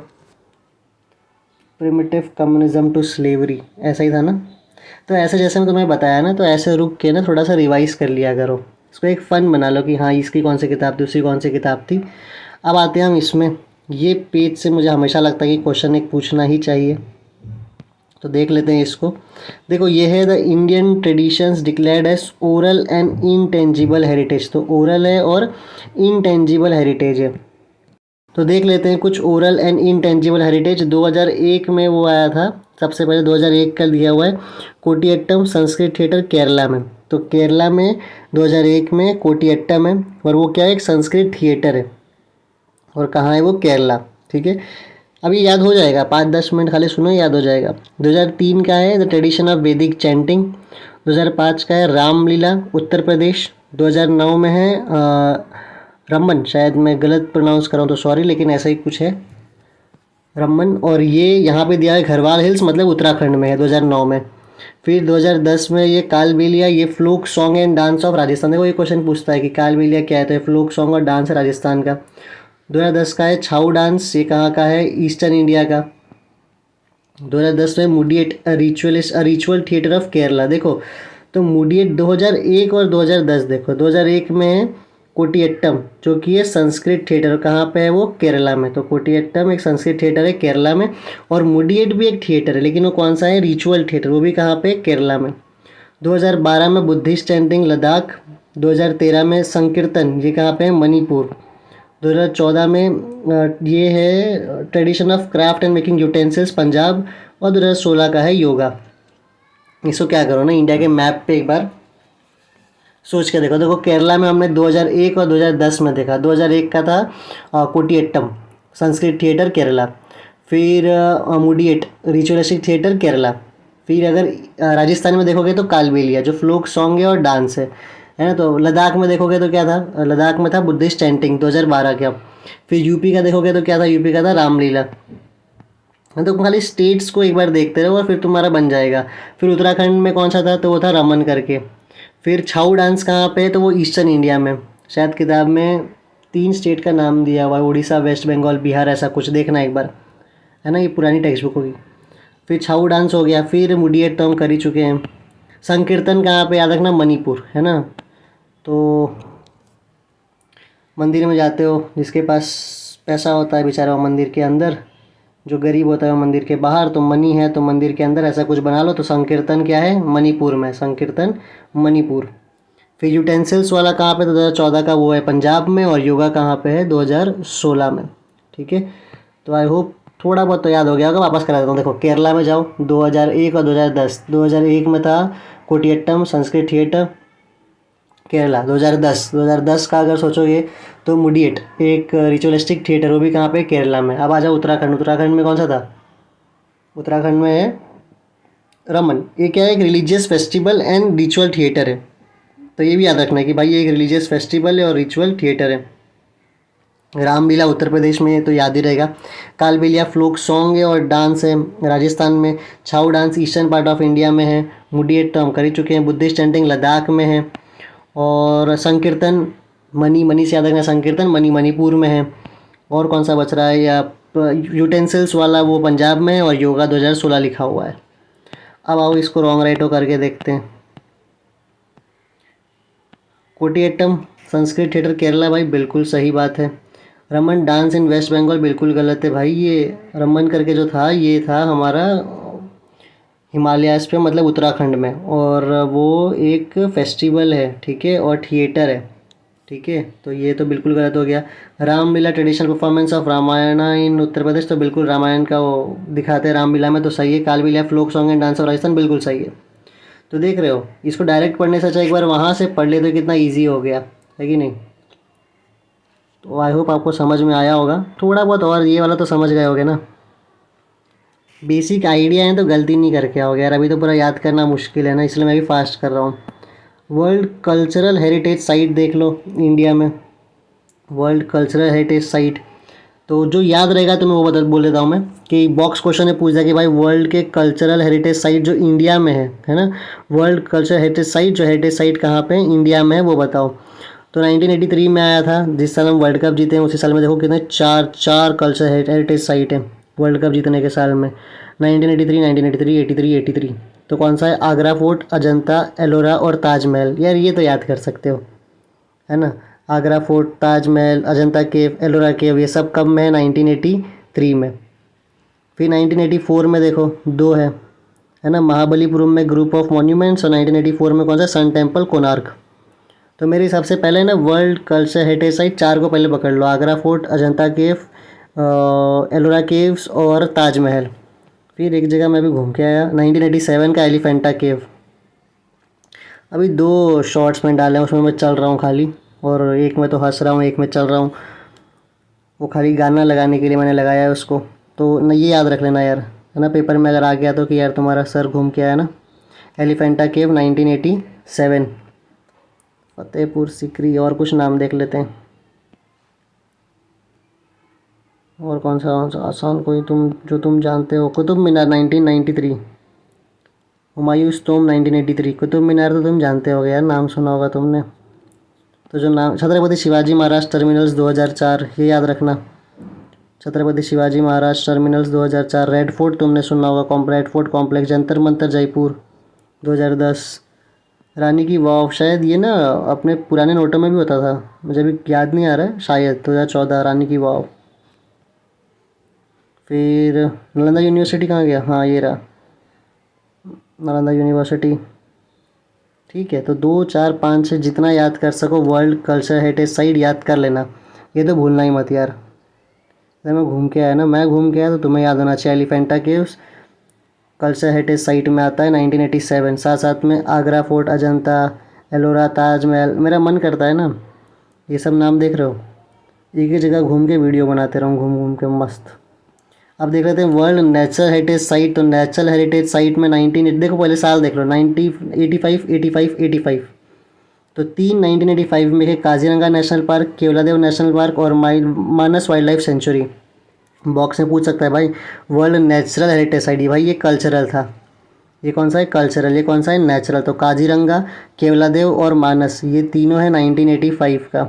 प्रिमिटिव कम्युनिज्म टू स्लेवरी, ऐसा ही था ना। तो ऐसे जैसे मैं तुम्हें बताया ना, तो ऐसे रुक के ना थोड़ा सा रिवाइज कर लिया करो, इसको एक फ़न बना लो कि हाँ इसकी कौन सी किताब थी, उसकी कौन सी किताब थी। अब आते हैं हम इसमें, ये पेज से मुझे हमेशा लगता है कि क्वेश्चन एक पूछना ही चाहिए, तो देख लेते हैं इसको। देखो ये है the Indian traditions declared as oral and intangible heritage, तो ओरल है और इनटेंजिबल हेरिटेज है। तो देख लेते हैं कुछ ओरल एंड इनटेंजिबल हेरिटेज। 2001 में वो आया था, सबसे पहले 2001 का दिया हुआ है, कोटियट्टम संस्कृत थिएटर केरला में। तो केरला में 2001 में कोटियट्टम है, और वो क्या है, एक संस्कृत थिएटर है, और कहाँ है वो, केरला, ठीक है। अभी याद हो जाएगा, 5-10 मिनट खाली सुनो, याद हो जाएगा। 2003 का है द ट्रेडिशन ऑफ वैदिक चैंटिंग। 2005 का है रामलीला, उत्तर प्रदेश। 2009 में है रमन, शायद मैं गलत प्रोनाउंस कर रहा हूँ तो सॉरी, लेकिन ऐसा ही कुछ है, रमन। और ये यहाँ पे दिया है घरवाल हिल्स, मतलब उत्तराखंड में है, 2009 में। फिर 2010 में ये कालबेलिया, ये folk song and dance of Rajasthan. देखो ये क्वेश्चन पूछता है कि कालबेलिया क्या है, तो ये फ्लोक सॉन्ग और डांस है राजस्थान का। 2010 का है छाऊ डांस, ये कहाँ का है, ईस्टर्न इंडिया का। 2010 में मुडिएट रिचुअल थिएटर ऑफ केरला। देखो तो मुडिएट 2001 और 2010, देखो 2001 में है कोटियट्टम, जो कि है संस्कृत थिएटर, कहाँ पे है वो, केरला में। तो कोटियट्टम एक संस्कृत थिएटर है केरला में, और मुडिएट भी एक थिएटर है, लेकिन वो कौन सा है, रिचुअल थिएटर, वो भी कहाँ पे, केरला में। 2012 में बुद्धिस्ट चैंटिंग लद्दाख। 2013 में संकीर्तन, ये कहाँ पे है, मणिपुर। 2014 में ये है tradition of craft and making utensils Punjab, और 2016 का है योगा। इसको क्या करो ना, इंडिया के मैप पे एक बार सोच के देखो। देखो केरला में हमने 2001 और 2010 में देखा। 2001 का था कोटियट्टम संस्कृत थिएटर केरला, फिर मुडियट रिचुअलिस्टिक थिएटर केरला, फिर अगर राजस्थान में देखोगे तो कालबेलिया जो फ्लोक सॉन्ग है और डांस है ना। तो लद्दाख में देखोगे तो क्या था, लद्दाख में था बुद्धिस्ट चैंटिंग 2012 का। फिर यूपी का देखोगे तो क्या था, यूपी का था रामलीला। हाँ, तो खाली स्टेट्स को एक बार देखते रहो और फिर तुम्हारा बन जाएगा। फिर उत्तराखंड में कौन सा था, तो वो था रमन करके। फिर छाऊ डांस कहाँ पे है, तो वो ईस्टर्न इंडिया में। शायद किताब में 3 स्टेट का नाम दिया हुआ है, उड़ीसा, वेस्ट बंगाल, बिहार, ऐसा कुछ। देखना एक बार, है ना, ये पुरानी टेक्स्ट बुक होगी। फिर छाऊ डांस हो गया। फिर मुडियट तो हम कर ही चुके हैं। संकीर्तन कहाँ पे, याद रखना मणिपुर, है ना। तो मंदिर में जाते हो, जिसके पास पैसा होता है बेचारा वो मंदिर के अंदर, जो गरीब होता है वो मंदिर के बाहर। तो मनी है तो मंदिर के अंदर, ऐसा कुछ बना लो। तो संकीर्तन क्या है, मणिपुर में, संकीर्तन मणिपुर। फिर यूटेंसिल्स वाला कहाँ पे, तो 2014 का वो है पंजाब में, और योगा कहाँ पे है, 2016 में। ठीक है, तो आई होप थोड़ा बहुत तो याद हो गया होगा। वापस करा देता हूँ। देखो केरला में जाओ, 2001 और 2010। 2001 में था कोटियट्टम संस्कृत थिएटर केरला। 2010 का अगर सोचोगे तो मुडियट एक रिचुअलिस्टिक थिएटर, वो भी कहाँ पे, केरला में। अब आ जाओ उत्तराखंड। उत्तराखंड में कौन सा था, उत्तराखंड में है रमन। ये क्या है, एक religious festival and ritual theatre है। तो ये भी याद रखना है कि भाई ये एक रिलीजियस फेस्टिवल है और रिचुअल थिएटर है। रामलीला उत्तर प्रदेश में है तो याद ही रहेगा। कालबेलिया फ्लोक सॉन्ग है और डांस है राजस्थान में। Chhau dance eastern part of India में है। मुडियट तो हम कर ही चुके हैं। बुद्धिस्ट चैंटिंग लद्दाख में है। और संकीर्तन मनी से याद रखना, संकीर्तन मणिपुर में है। और कौन सा बच रहा है, या यूटेंसिल्स वाला वो पंजाब में है, और योगा 2016 लिखा हुआ है। अब आओ इसको रॉन्ग राइटो करके देखते हैं। कोटियट्टम संस्कृत थिएटर केरला, भाई बिल्कुल सही बात है। रमन डांस इन वेस्ट बंगाल बिल्कुल गलत है भाई। ये रमन करके जो था, ये था हमारा हिमालयाज पे, मतलब उत्तराखंड में, और वो एक फेस्टिवल है, ठीक है, और थिएटर है, ठीक है। तो ये तो बिल्कुल गलत हो गया। Ramlila traditional performance of Ramayana in Uttar Pradesh, तो बिल्कुल रामायण का वो दिखाते हैं रामलीला में, तो सही है। Kalbelia folk song and dance of Rajasthan, बिल्कुल सही है। तो देख रहे हो, इसको डायरेक्ट पढ़ने से अच्छा एक बार वहाँ से पढ़ ले तो कितना ईजी हो गया है कि नहीं। तो आई होप आपको समझ में आया होगा थोड़ा बहुत, और ये वाला तो समझ गए होगे ना। बेसिक आइडिया है तो गलती नहीं करके आओगे यार। अभी तो पूरा याद करना मुश्किल है ना, इसलिए मैं भी फास्ट कर रहा हूँ। वर्ल्ड कल्चरल हेरिटेज साइट देख लो इंडिया में, वर्ल्ड कल्चरल हेरिटेज साइट। तो जो याद रहेगा तो मैं वो बोल देता हूँ मैं, कि बॉक्स क्वेश्चन में पूछ दिया कि भाई वर्ल्ड के कल्चरल हेरिटेज साइट जो इंडिया में है ना। वर्ल्ड कल्चरल हेरिटेज साइट, जो हेरिटेज साइट कहाँ पे इंडिया में है वो बताओ। तो 1983 में आया था, जिस साल हम वर्ल्ड कप जीते हैं उसी साल में देखो कितने चार कल्चर हेरिटेज साइट है वर्ल्ड कप जीतने के साल में। 1983, 1983, 83, 83। तो कौन सा है, आगरा फोर्ट, अजंता, एलोरा और ताजमहल। यार ये तो याद कर सकते हो, है ना। आगरा फोर्ट, ताजमहल, अजंता केव, एलोरा केव, ये सब कब में है, 1983 में। फिर 1984 में देखो दो है ना, महाबलीपुरम में ग्रुप ऑफ मॉन्यूमेंट्स, और 1984 में कौन सा, सन टेम्पल कोणार्क। तो मेरे हिसाब से पहले ना वर्ल्ड कल्चर हेरिटेज साइट 4 को पहले पकड़ लो, आगरा फोर्ट, अजंता केव, एलोरा केव्स और ताजमहल। फिर एक जगह मैं भी घूम के आया, 1987 का एलिफेंटा केव। अभी 2 शॉर्ट्स में डाले हैं, उसमें मैं चल रहा हूँ खाली, और एक में तो हंस रहा हूँ, एक में चल रहा हूँ। वो खाली गाना लगाने के लिए मैंने लगाया है उसको। तो न ये याद रख लेना यार, है ना, पेपर में अगर आ गया तो कि यार तुम्हारा सर घूम के आया ना। एलिफेंटा केव 1987, फतेहपुर सीकरी। और कुछ नाम देख लेते हैं, और कौन सा आसान कोई जो तुम जानते हो। कुतुब मीनार 1993, हुमायूं स्तूप 1983। कुतुब मीनार तो तुम जानते होगे यार, नाम सुना होगा तुमने। तो जो नाम, छत्रपति शिवाजी महाराज टर्मिनल्स 2004, ये याद रखना। Chhatrapati Shivaji Maharaj terminals 2004। Red fort तुमने सुना होगा, red fort complex, Jantar Mantar Jaipur 2010। रानी की वाव, शायद ये ना अपने पुराने नोटों में भी होता था, मुझे भी याद नहीं आ रहा है, शायद 2014 रानी की वाव। फिर नालंदा यूनिवर्सिटी कहाँ गया, हाँ ये रहा नालंदा यूनिवर्सिटी। ठीक है, तो 2, 4, 5 से जितना याद कर सको वर्ल्ड कल्चर हेरिटेज साइट याद कर लेना। ये तो भूलना ही मत यार। अगर मैं घूम के आया ना, मैं घूम के आया तो तुम्हें याद होना चाहिए। Elephanta caves culture heritage site में आता है 1987। साथ साथ में आगरा फोर्ट, अजंता, एलोरा, ताजमहल। मेरा मन करता है ना ये सब नाम देख रहे हो, एक ही जगह घूम के वीडियो बनाते रहूँ घूम घूम के मस्त। अब देख लेते हैं वर्ल्ड नेचुरल हेरिटेज साइट। तो नेचुरल हेरिटेज साइट में 19 देखो पहले साल देख लो, 1985, 85, 85। तो 1985 में है Kaziranga national park, Keoladeo national park और मानस वाइल्ड लाइफ सेंचुरी। बॉक्स में पूछ सकता है भाई वर्ल्ड नेचुरल हेरिटेज साइट, ये भाई ये कल्चरल था। ये कौन सा है? कल्चरल। ये कौन सा है? नेचुरल। तो काजीरंगा, केवलादेव और मानस ये तीनों है 1985 का।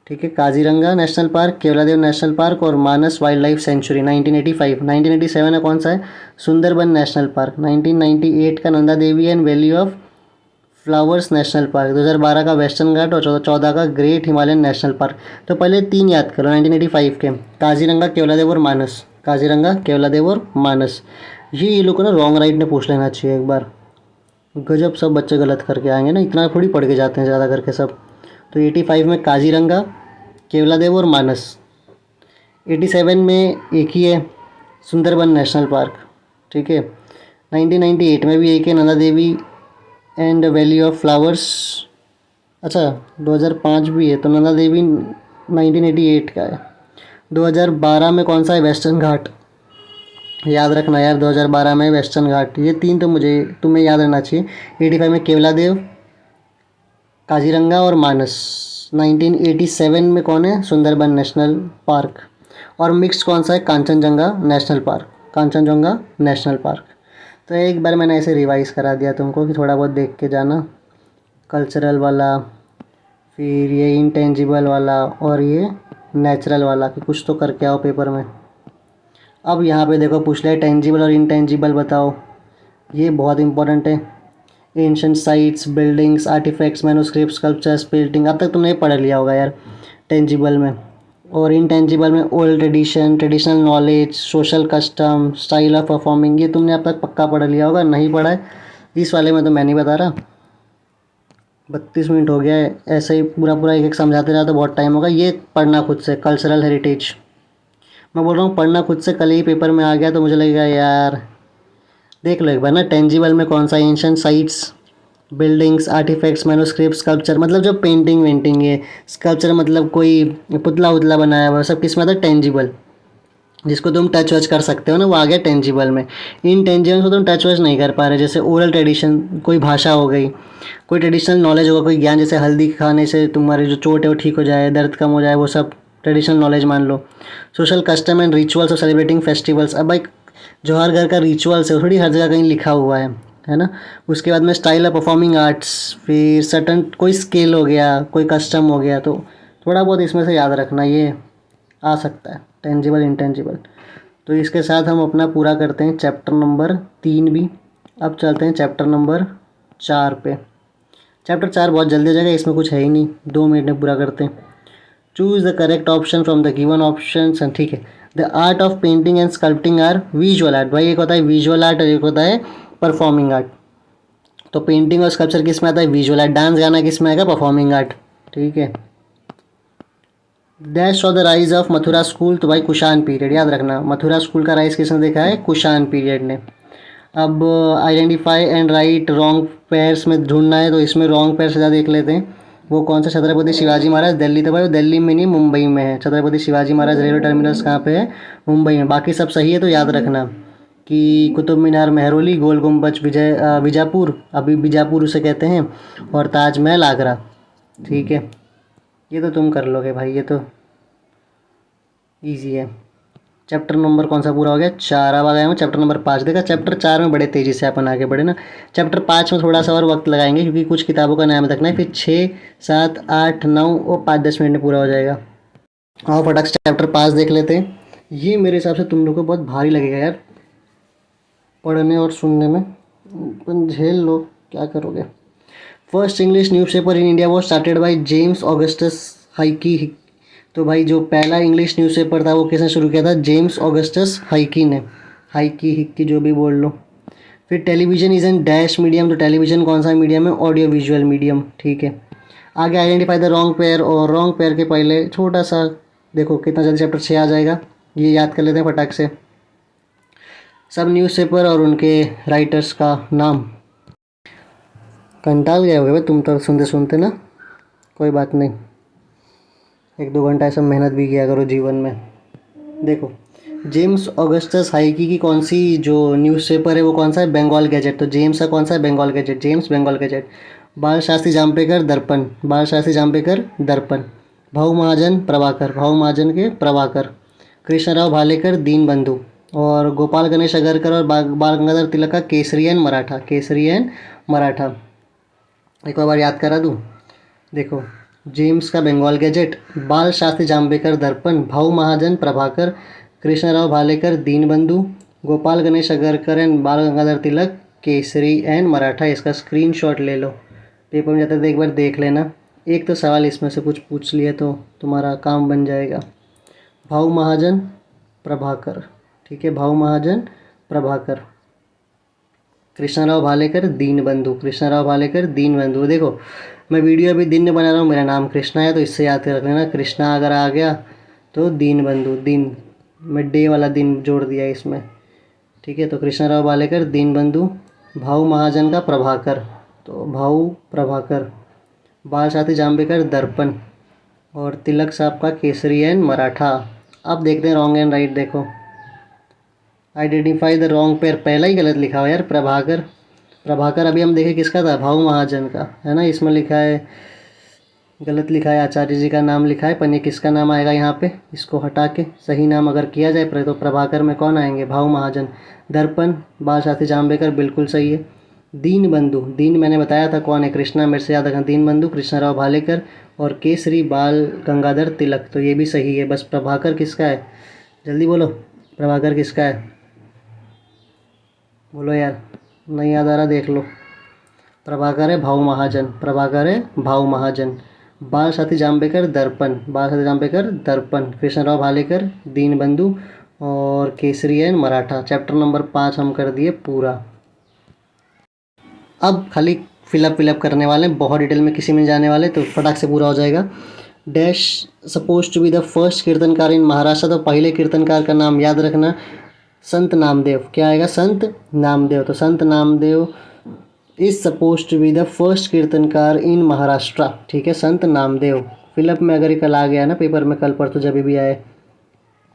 ठीक है, Kaziranga national park, Keoladeo national park और मानस वाइल्ड लाइफ सेंचुरी 1985। 1987 में कौन सा है? Sundarban national park. 1998 का Nanda Devi and valley of flowers national park. 2012 का वेस्टर्न घाट और 2014 का ग्रेट हिमालयन नेशनल पार्क। तो पहले तीन याद करो 1985 के, काजीरंगा, केवलादेव और मानस। काजीरंगा, केवलादेव और मानस। ये लोग को ना रॉन्ग राइट ने पूछ लेना चाहिए एक बार। गजब सब बच्चे गलत करके आएंगे ना, इतना थोड़ी पढ़ के जाते हैं ज़्यादा करके सब। तो 85 में काजीरंगा, केवलादेव और मानस। 87 में एक ही है, सुंदरबन नेशनल पार्क। ठीक है, 1998 में भी एक है, Nanda Devi and valley of flowers. अच्छा 2005 भी है, तो नंदा देवी 1988 का है। 2012 में कौन सा है? वेस्टर्न घाट। याद रखना यार, 2012 में वेस्टर्न घाट। ये तीन तो मुझे तुम्हें याद रहना चाहिए। 85 में केवलादेव, काजीरंगा और मानस। 1987 में कौन है? Sundarban national park. और मिक्स्ड कौन सा है? Kanchenjunga national park. Kanchenjunga national park. तो एक बार मैंने ऐसे रिवाइज़ करा दिया तुमको कि थोड़ा बहुत देख के जाना। कल्चरल वाला, फिर ये इंटेंजिबल वाला और ये नेचुरल वाला, कि कुछ तो करके आओ पेपर में। अब यहाँ पे देखो पूछ लिया टेंजिबल और इंटेंजिबल बताओ। ये बहुत इंपॉर्टेंट है। Ancient sites, buildings, artefacts, manuscripts, sculptures, painting. अब तक तुमने पढ़ लिया होगा यार टेंजिबल में। और इनटेंजिबल में old tradition, traditional knowledge, social custom, style of performing. ये तुमने अब तक पक्का पढ़ लिया होगा। नहीं पढ़ा है इस वाले में तो मैं नहीं बता रहा। 32 मिनट हो गया है, ऐसे ही पूरा पूरा एक एक समझाते रहा तो बहुत टाइम होगा। ये पढ़ना खुद से, कल्चरल हेरिटेज मैं बोल रहा हूँ पढ़ना खुद से। कल ही पेपर में आ गया तो मुझे लगेगा यार। देख लो एक बार ना, टेंजिबल में कौन सा? Ancient sites, buildings, artefacts, manuscripts, sculpture. मतलब जो पेंटिंग वेंटिंग है। स्कल्पचर मतलब कोई पुतला उतला बनाया हुआ, सब किस में आता है? टेंजिबल, जिसको तुम टच वच कर सकते हो ना, वो आ गया टेंजिबल में। इनटेंजिबल को तुम टच वच नहीं कर पा रहे, जैसे ओरल ट्रेडिशन, कोई भाषा हो गई, कोई ट्रेडिशनल नॉलेज होगा, कोई ज्ञान, जैसे हल्दी खाने से तुम्हारी जो चोट है वो ठीक हो जाए, दर्द कम हो जाए, वो सब ट्रेडिशनल नॉलेज मान लो। Social custom and rituals of celebrating festivals. अब भाई जो हर घर का रिचुअल्स है थोड़ी हर जगह कहीं लिखा हुआ है ना। उसके बाद में स्टाइल ऑफ परफॉर्मिंग आर्ट्स, फिर सर्टन कोई स्केल हो गया, कोई कस्टम हो गया। तो थोड़ा बहुत इसमें से याद रखना, ये आ सकता है टेंजिबल इंटेंजिबल। तो इसके साथ हम अपना पूरा करते हैं चैप्टर नंबर 3 भी। अब चलते हैं चैप्टर नंबर 4 पे। चैप्टर 4 बहुत जल्दी हो जाएगा, इसमें कुछ है ही नहीं, 2 मिनट में पूरा करते हैं। Choose the correct option from the given options. ठीक है, the art of painting and sculpting are visual art. भाई एक होता है विजुअल आर्ट और एक होता है परफॉर्मिंग आर्ट। तो पेंटिंग और स्कल्पचर किस में आता है? Visual art. डांस गाना किस में आएगा? Performing art. ठीक है। Dash of the rise of Mathura school. तो भाई कुषाण पीरियड याद रखना। मथुरा स्कूल का राइज किसने देखा है? कुषाण पीरियड ने। अब identify and right wrong pairs में ढूंढना है, तो इसमें रॉन्ग पेयर से देख लेते हैं। वो कौन सा? छत्रपति शिवाजी महाराज दिल्ली। तो भाई वो दिल्ली में नहीं, मुंबई में है। छत्रपति शिवाजी महाराज रेलवे टर्मिनल्स कहाँ पे है? मुंबई में। बाकी सब सही है, तो याद रखना कि कुतुब मीनार मेहरौली, गोल गुम्बज बीजापुर, अभी बीजापुर उसे कहते हैं, और ताजमहल आगरा। ठीक है, ये तो तुम कर लोगे भाई, ये तो ईजी है। चैप्टर नंबर कौन सा पूरा हो गया? 4। अब आ गया हूँ चैप्टर नंबर 5। देखा चैप्टर 4 में बड़े तेज़ी से अपन आगे बढ़े ना। चैप्टर 5 में थोड़ा सा और वक्त लगाएंगे, क्योंकि कुछ किताबों का नाम रखना है। फिर 6, 7, 8, 9 और 5-10 मिनट में पूरा हो जाएगा। आओ फटाक से चैप्टर 5 देख लेते हैं। ये मेरे हिसाब से तुम लोग को बहुत भारी लगेगा यार, पढ़ने और सुनने में, पर झेल लो, क्या करोगे। First English newspaper in India was started by James Augustus Hicky. तो भाई जो पहला इंग्लिश न्यूज़पेपर था वो किसने शुरू किया था? जेम्स ऑगस्टस हाइकी ने। हाइकी हिक्की जो भी बोल लो। फिर television is an dash medium. तो टेलीविज़न कौन सा मीडियम है? Audio visual medium. ठीक है। आगे आइडेंटिफाई द रॉन्ग पेयर, और रॉन्ग पेयर के पहले छोटा सा देखो कितना जल्दी चैप्टर 6 आ जाएगा, ये याद कर लेते हैं फटाक से। सब न्यूज़पेपर और उनके राइटर्स का नाम। कंटाल गए होगे भाई तुम तो सुनते सुनते ना, कोई बात नहीं, 1-2 घंटा ऐसा मेहनत भी किया करो जीवन में। देखो जेम्स ऑगस्टस हाइकी की कौन सी जो न्यूज़पेपर है वो कौन सा है, बंगाल गैजेट। तो जेम्स का कौन सा है, Bengal gazette, James Bengal gazette. Bal Shastri जाम्बेकर दर्पण, बाल शास्त्री जाम्बेकर दर्पण। भाऊ महाजन प्रभाकर, भाऊ महाजन के प्रभाकर। कृष्णराव भालेकर दीनबंधु। और गोपाल गणेश अगरकर और बाल गंगाधर तिलक का केसरी एंड मराठा, केसरी एंड मराठा। एक और बार याद करा दूँ, देखो जेम्स का बंगाल गैजेट, बाल शास्त्री जाम्बेकर दर्पण, भाऊ महाजन प्रभाकर, कृष्णराव भालेकर दीनबंधु, गोपाल गणेश अगरकर एंड बाल गंगाधर तिलक केसरी एंड मराठा। इसका स्क्रीनशॉट ले लो, पेपर में जाते थे एक बार देख लेना, एक तो सवाल इसमें से कुछ पूछ लिए तो तुम्हारा काम बन जाएगा। भाऊ महाजन प्रभाकर, ठीक है, भाऊ महाजन प्रभाकर। कृष्णराव भालेकर दीनबंधु, कृष्णराव भालेकर दीनबंधु। देखो मैं वीडियो अभी दिन में बना रहा हूँ, मेरा नाम कृष्णा है तो इससे याद रख लेना, कृष्णा अगर आ गया तो दीनबंधु, दिन मैं डे वाला दिन जोड़ दिया इसमें, ठीक है। तो कृष्णराव भालेकर दीनबंधु, भाऊ महाजन का प्रभाकर, तो भाऊ प्रभाकर, बाल शास्त्री जाम्बेकर दर्पण, और तिलक साहब का केसरी एंड मराठा। अब देखते हैं रॉन्ग एंड राइट। देखो आइडेंटिफाई द रॉन्ग पेयर, पहला ही गलत लिखा हुआ यार, प्रभाकर, प्रभाकर अभी हम देखें किसका था, भाऊ महाजन का है ना, इसमें लिखा है गलत लिखा है, आचार्य जी का नाम लिखा है, पर ये किसका नाम आएगा यहाँ पे, इसको हटा के सही नाम अगर किया जाए तो प्रभाकर में कौन आएंगे, भाऊ महाजन। दर्पण बाल शास्त्री जाम्बेकर बिल्कुल सही है। दीनबंधु, दीन मैंने बताया था कौन है, कृष्णा, मेरे से याद रखना, दीनबंधु कृष्णराव भालेकर, और केसरी बाल गंगाधर तिलक, तो ये भी सही है। बस प्रभाकर किसका है, जल्दी बोलो, प्रभाकर किसका है, बोलो यार, नहीं याद आ रहा देख लो। प्रभाकर है भाऊ महाजन, प्रभाकर है भाऊ महाजन। बाल शास्त्री जाम्बेकर दर्पण, बाल शास्त्री जाम्बेकर दर्पण, कृष्णराव भालेकर दीनबंधु, और Kesari and Maratha. Chapter number 5 हम कर दिए पूरा। अब खाली फिलअप करने वाले हैं, बहुत डिटेल में किसी में जाने वाले, तो फटाक से पूरा हो जाएगा। Dash suppose to be the first कीर्तनकार इन महाराष्ट्र, तो पहले कीर्तनकार का नाम याद रखना, संत नामदेव। क्या आएगा, संत नामदेव। तो Sant Namdev is suppose to be the first कीर्तनकार इन महाराष्ट्र, ठीक है, संत नामदेव। फिलअप में अगर ये कल आ गया ना पेपर में, कल परसों जब भी आए,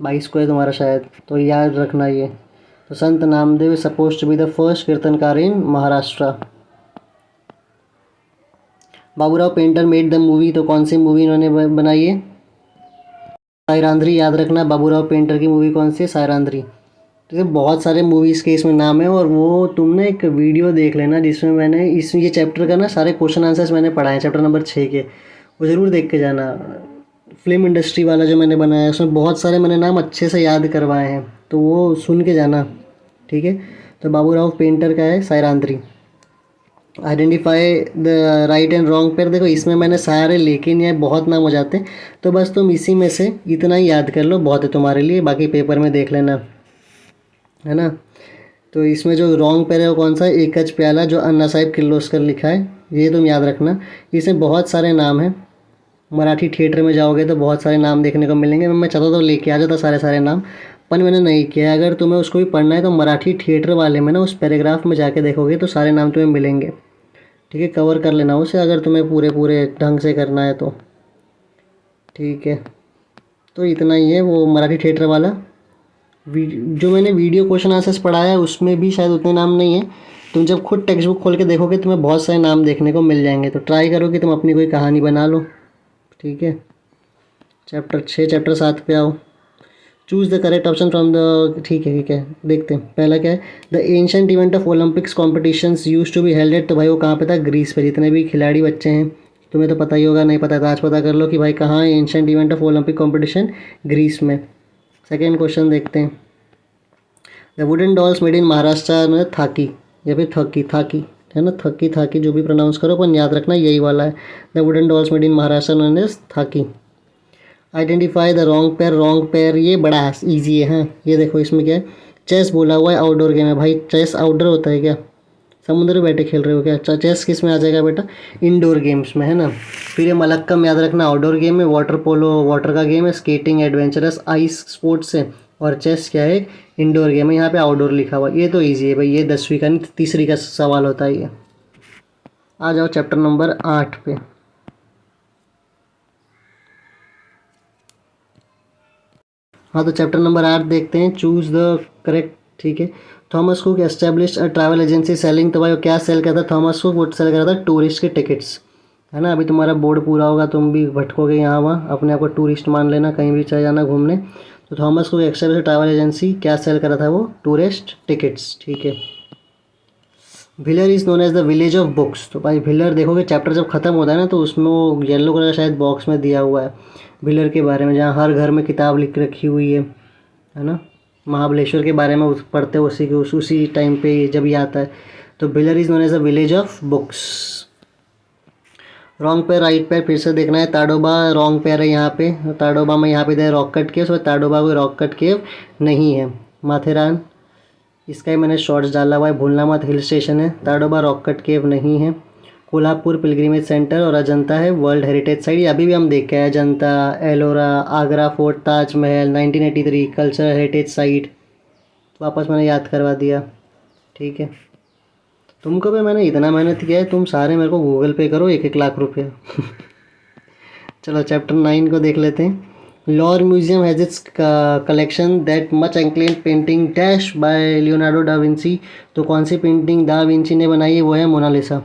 22 को है तुम्हारा शायद, तो याद रखना ये। तो Sant Namdev is suppose to be the first कीर्तनकार in Maharashtra. Baburao Painter made the movie, तो कौन सी मूवी इन्होंने बनाई है, सायरांध्री। याद रखना बाबूराव पेंटर की मूवी कौन सी है, सायरांध्री। तो बहुत सारे मूवीज़ के इसमें नाम है, और वो तुमने एक वीडियो देख लेना जिसमें मैंने ये चैप्टर का ना सारे क्वेश्चन आंसर्स मैंने पढ़ाए, चैप्टर नंबर 6 के, वो ज़रूर देख के जाना। फिल्म इंडस्ट्री वाला जो मैंने बनाया है उसमें बहुत सारे मैंने नाम अच्छे से याद करवाए हैं, तो वो सुन के जाना, ठीक है। तो बाबूराव पेंटर का है Sairandhri. Identify the right and wrong pair, देखो इसमें मैंने सारे लेके नहीं आए, बहुत नाम हो जाते हैं, तो बस तुम इसी में से इतना ही याद कर लो, बहुत है तुम्हारे लिए, बाकी पेपर में देख लेना, है ना। तो इसमें जो रॉन्ग पेयर है वो कौन सा है, एकच प्याला, जो अन्ना साहिब किर्लोस्कर लिखा है, ये तुम याद रखना। इसमें बहुत सारे नाम हैं, मराठी थिएटर में जाओगे तो बहुत सारे नाम देखने को मिलेंगे। मैं चाहता तो लेके आ जाता सारे नाम, पर मैंने नहीं किया। अगर तुम्हें उसको भी पढ़ना है तो मराठी थिएटर वाले में ना उस पैराग्राफ में जाके देखोगे तो सारे नाम तुम्हें मिलेंगे, ठीक है। कवर कर लेना उसे अगर तुम्हें पूरे ढंग से करना है तो, ठीक है। तो इतना ही है वो मराठी थिएटर वाला। जो मैंने वीडियो क्वेश्चन आंसर्स पढ़ाया है उसमें भी शायद उतने नाम नहीं है, तुम जब खुद टेक्स्ट बुक खोल के देखोगे तुम्हें बहुत सारे नाम देखने को मिल जाएंगे, तो ट्राई करो कि तुम अपनी कोई कहानी बना लो, ठीक है। चैप्टर 6 चैप्टर 7 पे आओ। Choose the correct option from the, ठीक है देखते हैं। पहला क्या है, the ancient event of Olympics competitions use to be held at, तो भाई वो कहाँ पे था, ग्रीस पे। जितने भी खिलाड़ी बच्चे हैं तुम्हें तो पता ही होगा, नहीं पता था आज पता कर लो कि भाई कहाँ है ancient event of Olympic competition, Greece में। सेकेंड क्वेश्चन देखते हैं, the wooden dolls made in Maharashtra में थाकी या फिर थाकी है ना, थाकी जो भी प्रोनाउंस करो, पर याद रखना यही वाला है। The wooden dolls made in Maharashtra known as Thaki. Identify the wrong pair, ये बड़ा ईजी है। हाँ ये देखो इसमें क्या है, चेस बोला हुआ है, आउटडोर गेम है। भाई चेस आउटडोर होता है क्या, समुद्र में बैठे खेल रहे हो क्या, चेस किस में आ जाएगा बेटा, इंडोर गेम्स में, है ना। फिर ये मलक्कम याद रखना आउटडोर गेम है, वाटर पोलो वाटर का गेम है, स्केटिंग एडवेंचरस आइस स्पोर्ट्स है, और चेस क्या है इंडोर गेम है। यहाँ पे आउटडोर लिखा हुआ, ये तो ईजी है भाई, ये 10वीं का नहीं तीसरी का सवाल होता है ये। आ जाओ चैप्टर नंबर 8 पे। हाँ तो चैप्टर नंबर 8 देखते हैं, चूज द करेक्ट। ठीक है, Thomas Cook established a travel agency selling, तो भाई वो क्या सेल करता था थॉमस कुक? वो सेल करता था टूरिस्ट के टिकट्स, है ना। अभी तुम्हारा बोर्ड पूरा होगा, तुम भी भटकोगे यहाँ वहाँ, अपने आप को टूरिस्ट मान लेना, कहीं भी चले जाना घूमने। तो Thomas Cook established travel agency क्या सेल कर रहा था? वो टूरिस्ट टिकट्स। ठीक है, Bhilar is known as the village of books, तो भाई व्हीलर देखोगे चैप्टर जब खत्म होता है ना तो उसमें वो येलो कलर का शायद बॉक्स में दिया हुआ है व्हीलर के बारे में, जहाँ हर घर में किताब लिख रखी हुई है ना। महाबलेश्वर के बारे में पढ़ते हो उसी के उसी टाइम पे जब ये आता है। तो Bhilar is known as the village of books. Wrong pair right pair फिर से देखना है। ताडोबा रॉन्ग पैर है यहाँ पे, ताडोबा में यहाँ पे दे रॉक कट केव, उसमें ताडोबा कोई रॉक कट केव नहीं है। माथेरान, इसका ही मैंने शॉर्ट्स डाला हुआ है, भूलना मत, हिल स्टेशन है। ताडोबा रॉक कट केव नहीं है। कोल्हापुर पिलग्रिमेज सेंटर और अजंता है वर्ल्ड हेरिटेज साइट, ये अभी भी हम देख के आए, Ajanta, Ellora, Agra fort, Taj Mahal 1983 cultural heritage site, वापस मैंने याद करवा दिया। ठीक है, तुमको भी मैंने इतना मेहनत किया है, तुम सारे मेरे को गूगल पे करो 1-1 लाख रुपया। चलो चैप्टर 9 को देख लेते हैं। Louvre museum has its collection that much acclaimed painting dash by Leonardo da Vinci, तो कौन सी पेंटिंग डा विंची ने बनाई है? वो है मोनालिसा।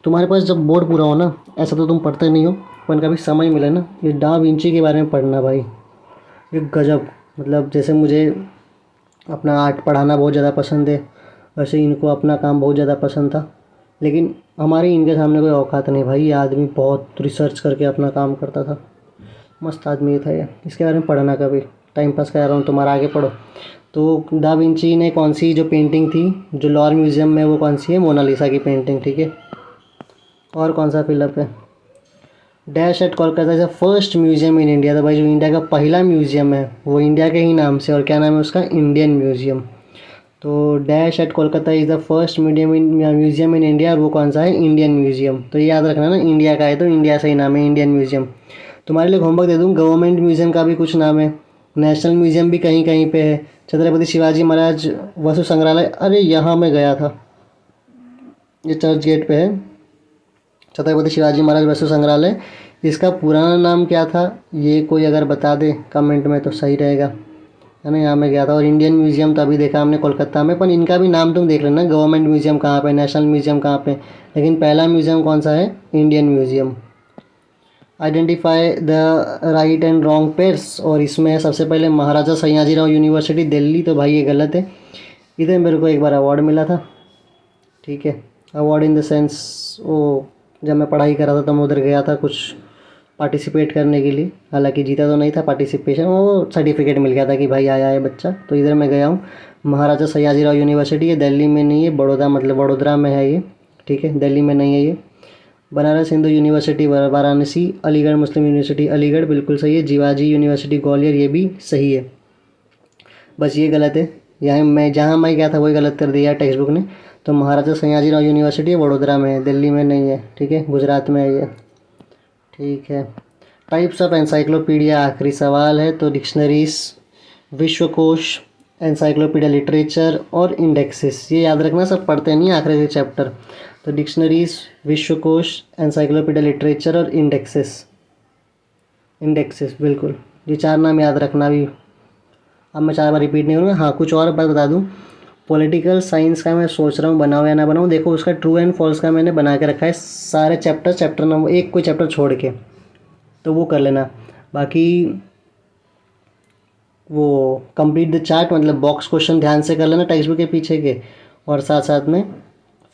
तुम्हारे पास जब बोर्ड पूरा हो ना, ऐसा तो तुम पढ़ते नहीं हो, पर कभी समय मिले ना ये डा विंची के बारे में पढ़ना भाई, ये गजब। मतलब जैसे मुझे अपना आर्ट पढ़ाना बहुत ज़्यादा पसंद है, वैसे इनको अपना काम बहुत ज़्यादा पसंद था, लेकिन हमारी इनके सामने कोई औकात नहीं भाई। ये आदमी बहुत रिसर्च करके अपना काम करता था, मस्त आदमी था ये। इसके बारे में पढ़ना कभी, टाइम पास करा रहा हूँ तुम्हारा, आगे पढ़ो। तो डा विंची ने कौन सी जो पेंटिंग थी जो लॉर म्यूज़ियम में, वो कौन सी है? मोनालिसा की पेंटिंग। ठीक है, और कौन सा फिलअप है? Dash at Kolkata is the first museum in India, तो भाई जो इंडिया का पहला म्यूज़ियम है वो इंडिया के ही नाम से, और क्या नाम है उसका? Indian museum. तो dash at Kolkata is the first museum in India, और वो कौन सा है? Indian museum. तो ये याद रखना ना, इंडिया का है तो इंडिया से ही नाम है इंडियन म्यूज़ियम। तुम्हारे लिए होमवर्क दे दूँ, गवर्नमेंट म्यूज़ियम का भी कुछ नाम है, नेशनल म्यूज़ियम भी कहीं कहीं पे है, छत्रपति शिवाजी महाराज वस्तु संग्रहालय, अरे यहाँ मैं गया था, ये चर्च गेट पे है छत्रपति शिवाजी महाराज वस्तु संग्रहालय। इसका पुराना नाम क्या था ये कोई अगर बता दे कमेंट में तो सही रहेगा, है ना। यहाँ मैं गया था। और इंडियन म्यूज़ियम तो अभी देखा हमने कोलकाता में, पर इनका भी नाम तुम देख लेना, गवर्नमेंट म्यूज़ियम कहाँ पे, नेशनल म्यूज़ियम कहाँ पे, लेकिन पहला म्यूज़ियम कौन सा है? Indian museum. Identify the right and wrong pairs, और इसमें सबसे पहले महाराजा सयाजीराव यूनिवर्सिटी दिल्ली, तो भाई ये गलत है। इधर मेरे को एक बार अवार्ड मिला था। ठीक है, अवार्ड इन द सेंस वो जब मैं पढ़ाई कर रहा था तो मैं उधर गया था कुछ पार्टिसिपेट करने के लिए, हालांकि जीता तो नहीं था, पार्टिसिपेशन वो सर्टिफिकेट मिल गया था कि भाई आया है बच्चा, तो इधर मैं गया हूँ। महाराजा सयाजीराव यूनिवर्सिटी, ये दिल्ली में नहीं है, बड़ौदा मतलब वडोदरा में है ये। ठीक है, दिल्ली में नहीं है ये। बनारस हिंदू यूनिवर्सिटी वाराणसी, अलीगढ़ मुस्लिम यूनिवर्सिटी अलीगढ़, बिल्कुल सही है। जीवाजी यूनिवर्सिटी ग्वालियर, ये भी सही है, बस ये गलत है। यहाँ मैं जहाँ मैं गया था वही गलत कर दिया टेक्स्ट बुक ने। तो महाराजा सयाजीराव यूनिवर्सिटी वडोदरा में है, दिल्ली में नहीं है। ठीक है, गुजरात में है ये। ठीक है, टाइप्स ऑफ एनसाइक्लोपीडिया आखिरी सवाल है, तो डिक्शनरीज, विश्वकोश, एनसाइक्लोपीडिया लिटरेचर और इंडेक्सेस, ये याद रखना, सब पढ़ते नहीं आखिरी के चैप्टर। तो डिक्शनरीज, विश्वकोश, एनसाइक्लोपीडिया लिटरेचर और इंडेक्सेस, इंडेक्सेस बिल्कुल, ये 4 नाम याद रखना भी। अब मैं 4 बार रिपीट नहीं करूँगा। हाँ, कुछ और बात बता दूँ, पॉलिटिकल साइंस का मैं सोच रहा हूँ बनाऊँ या ना बनाऊँ, देखो उसका ट्रू एंड फॉल्स का मैंने बना के रखा है सारे चैप्टर नंबर 1 कोई चैप्टर छोड़ के, तो वो कर लेना। बाकी वो कंप्लीट द चार्ट मतलब बॉक्स क्वेश्चन ध्यान से कर लेना टेक्स्ट बुक के पीछे के, और साथ साथ में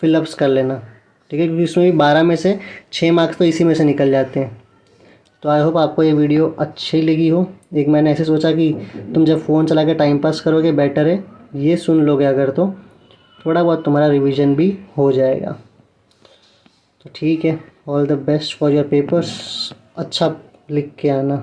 फिलअप्स कर लेना। ठीक है, क्योंकि इसमें भी 12 में से 6 मार्क्स तो इसी में से निकल जाते हैं। तो आई होप आपको ये वीडियो अच्छी लगी हो। एक मैंने ऐसे सोचा कि तुम जब फ़ोन चला के टाइम पास करोगे बेटर है ये सुन लोगे अगर, तो थोड़ा बहुत तुम्हारा रिवीजन भी हो जाएगा। तो ठीक है, all the best for your papers, अच्छा लिख के आना।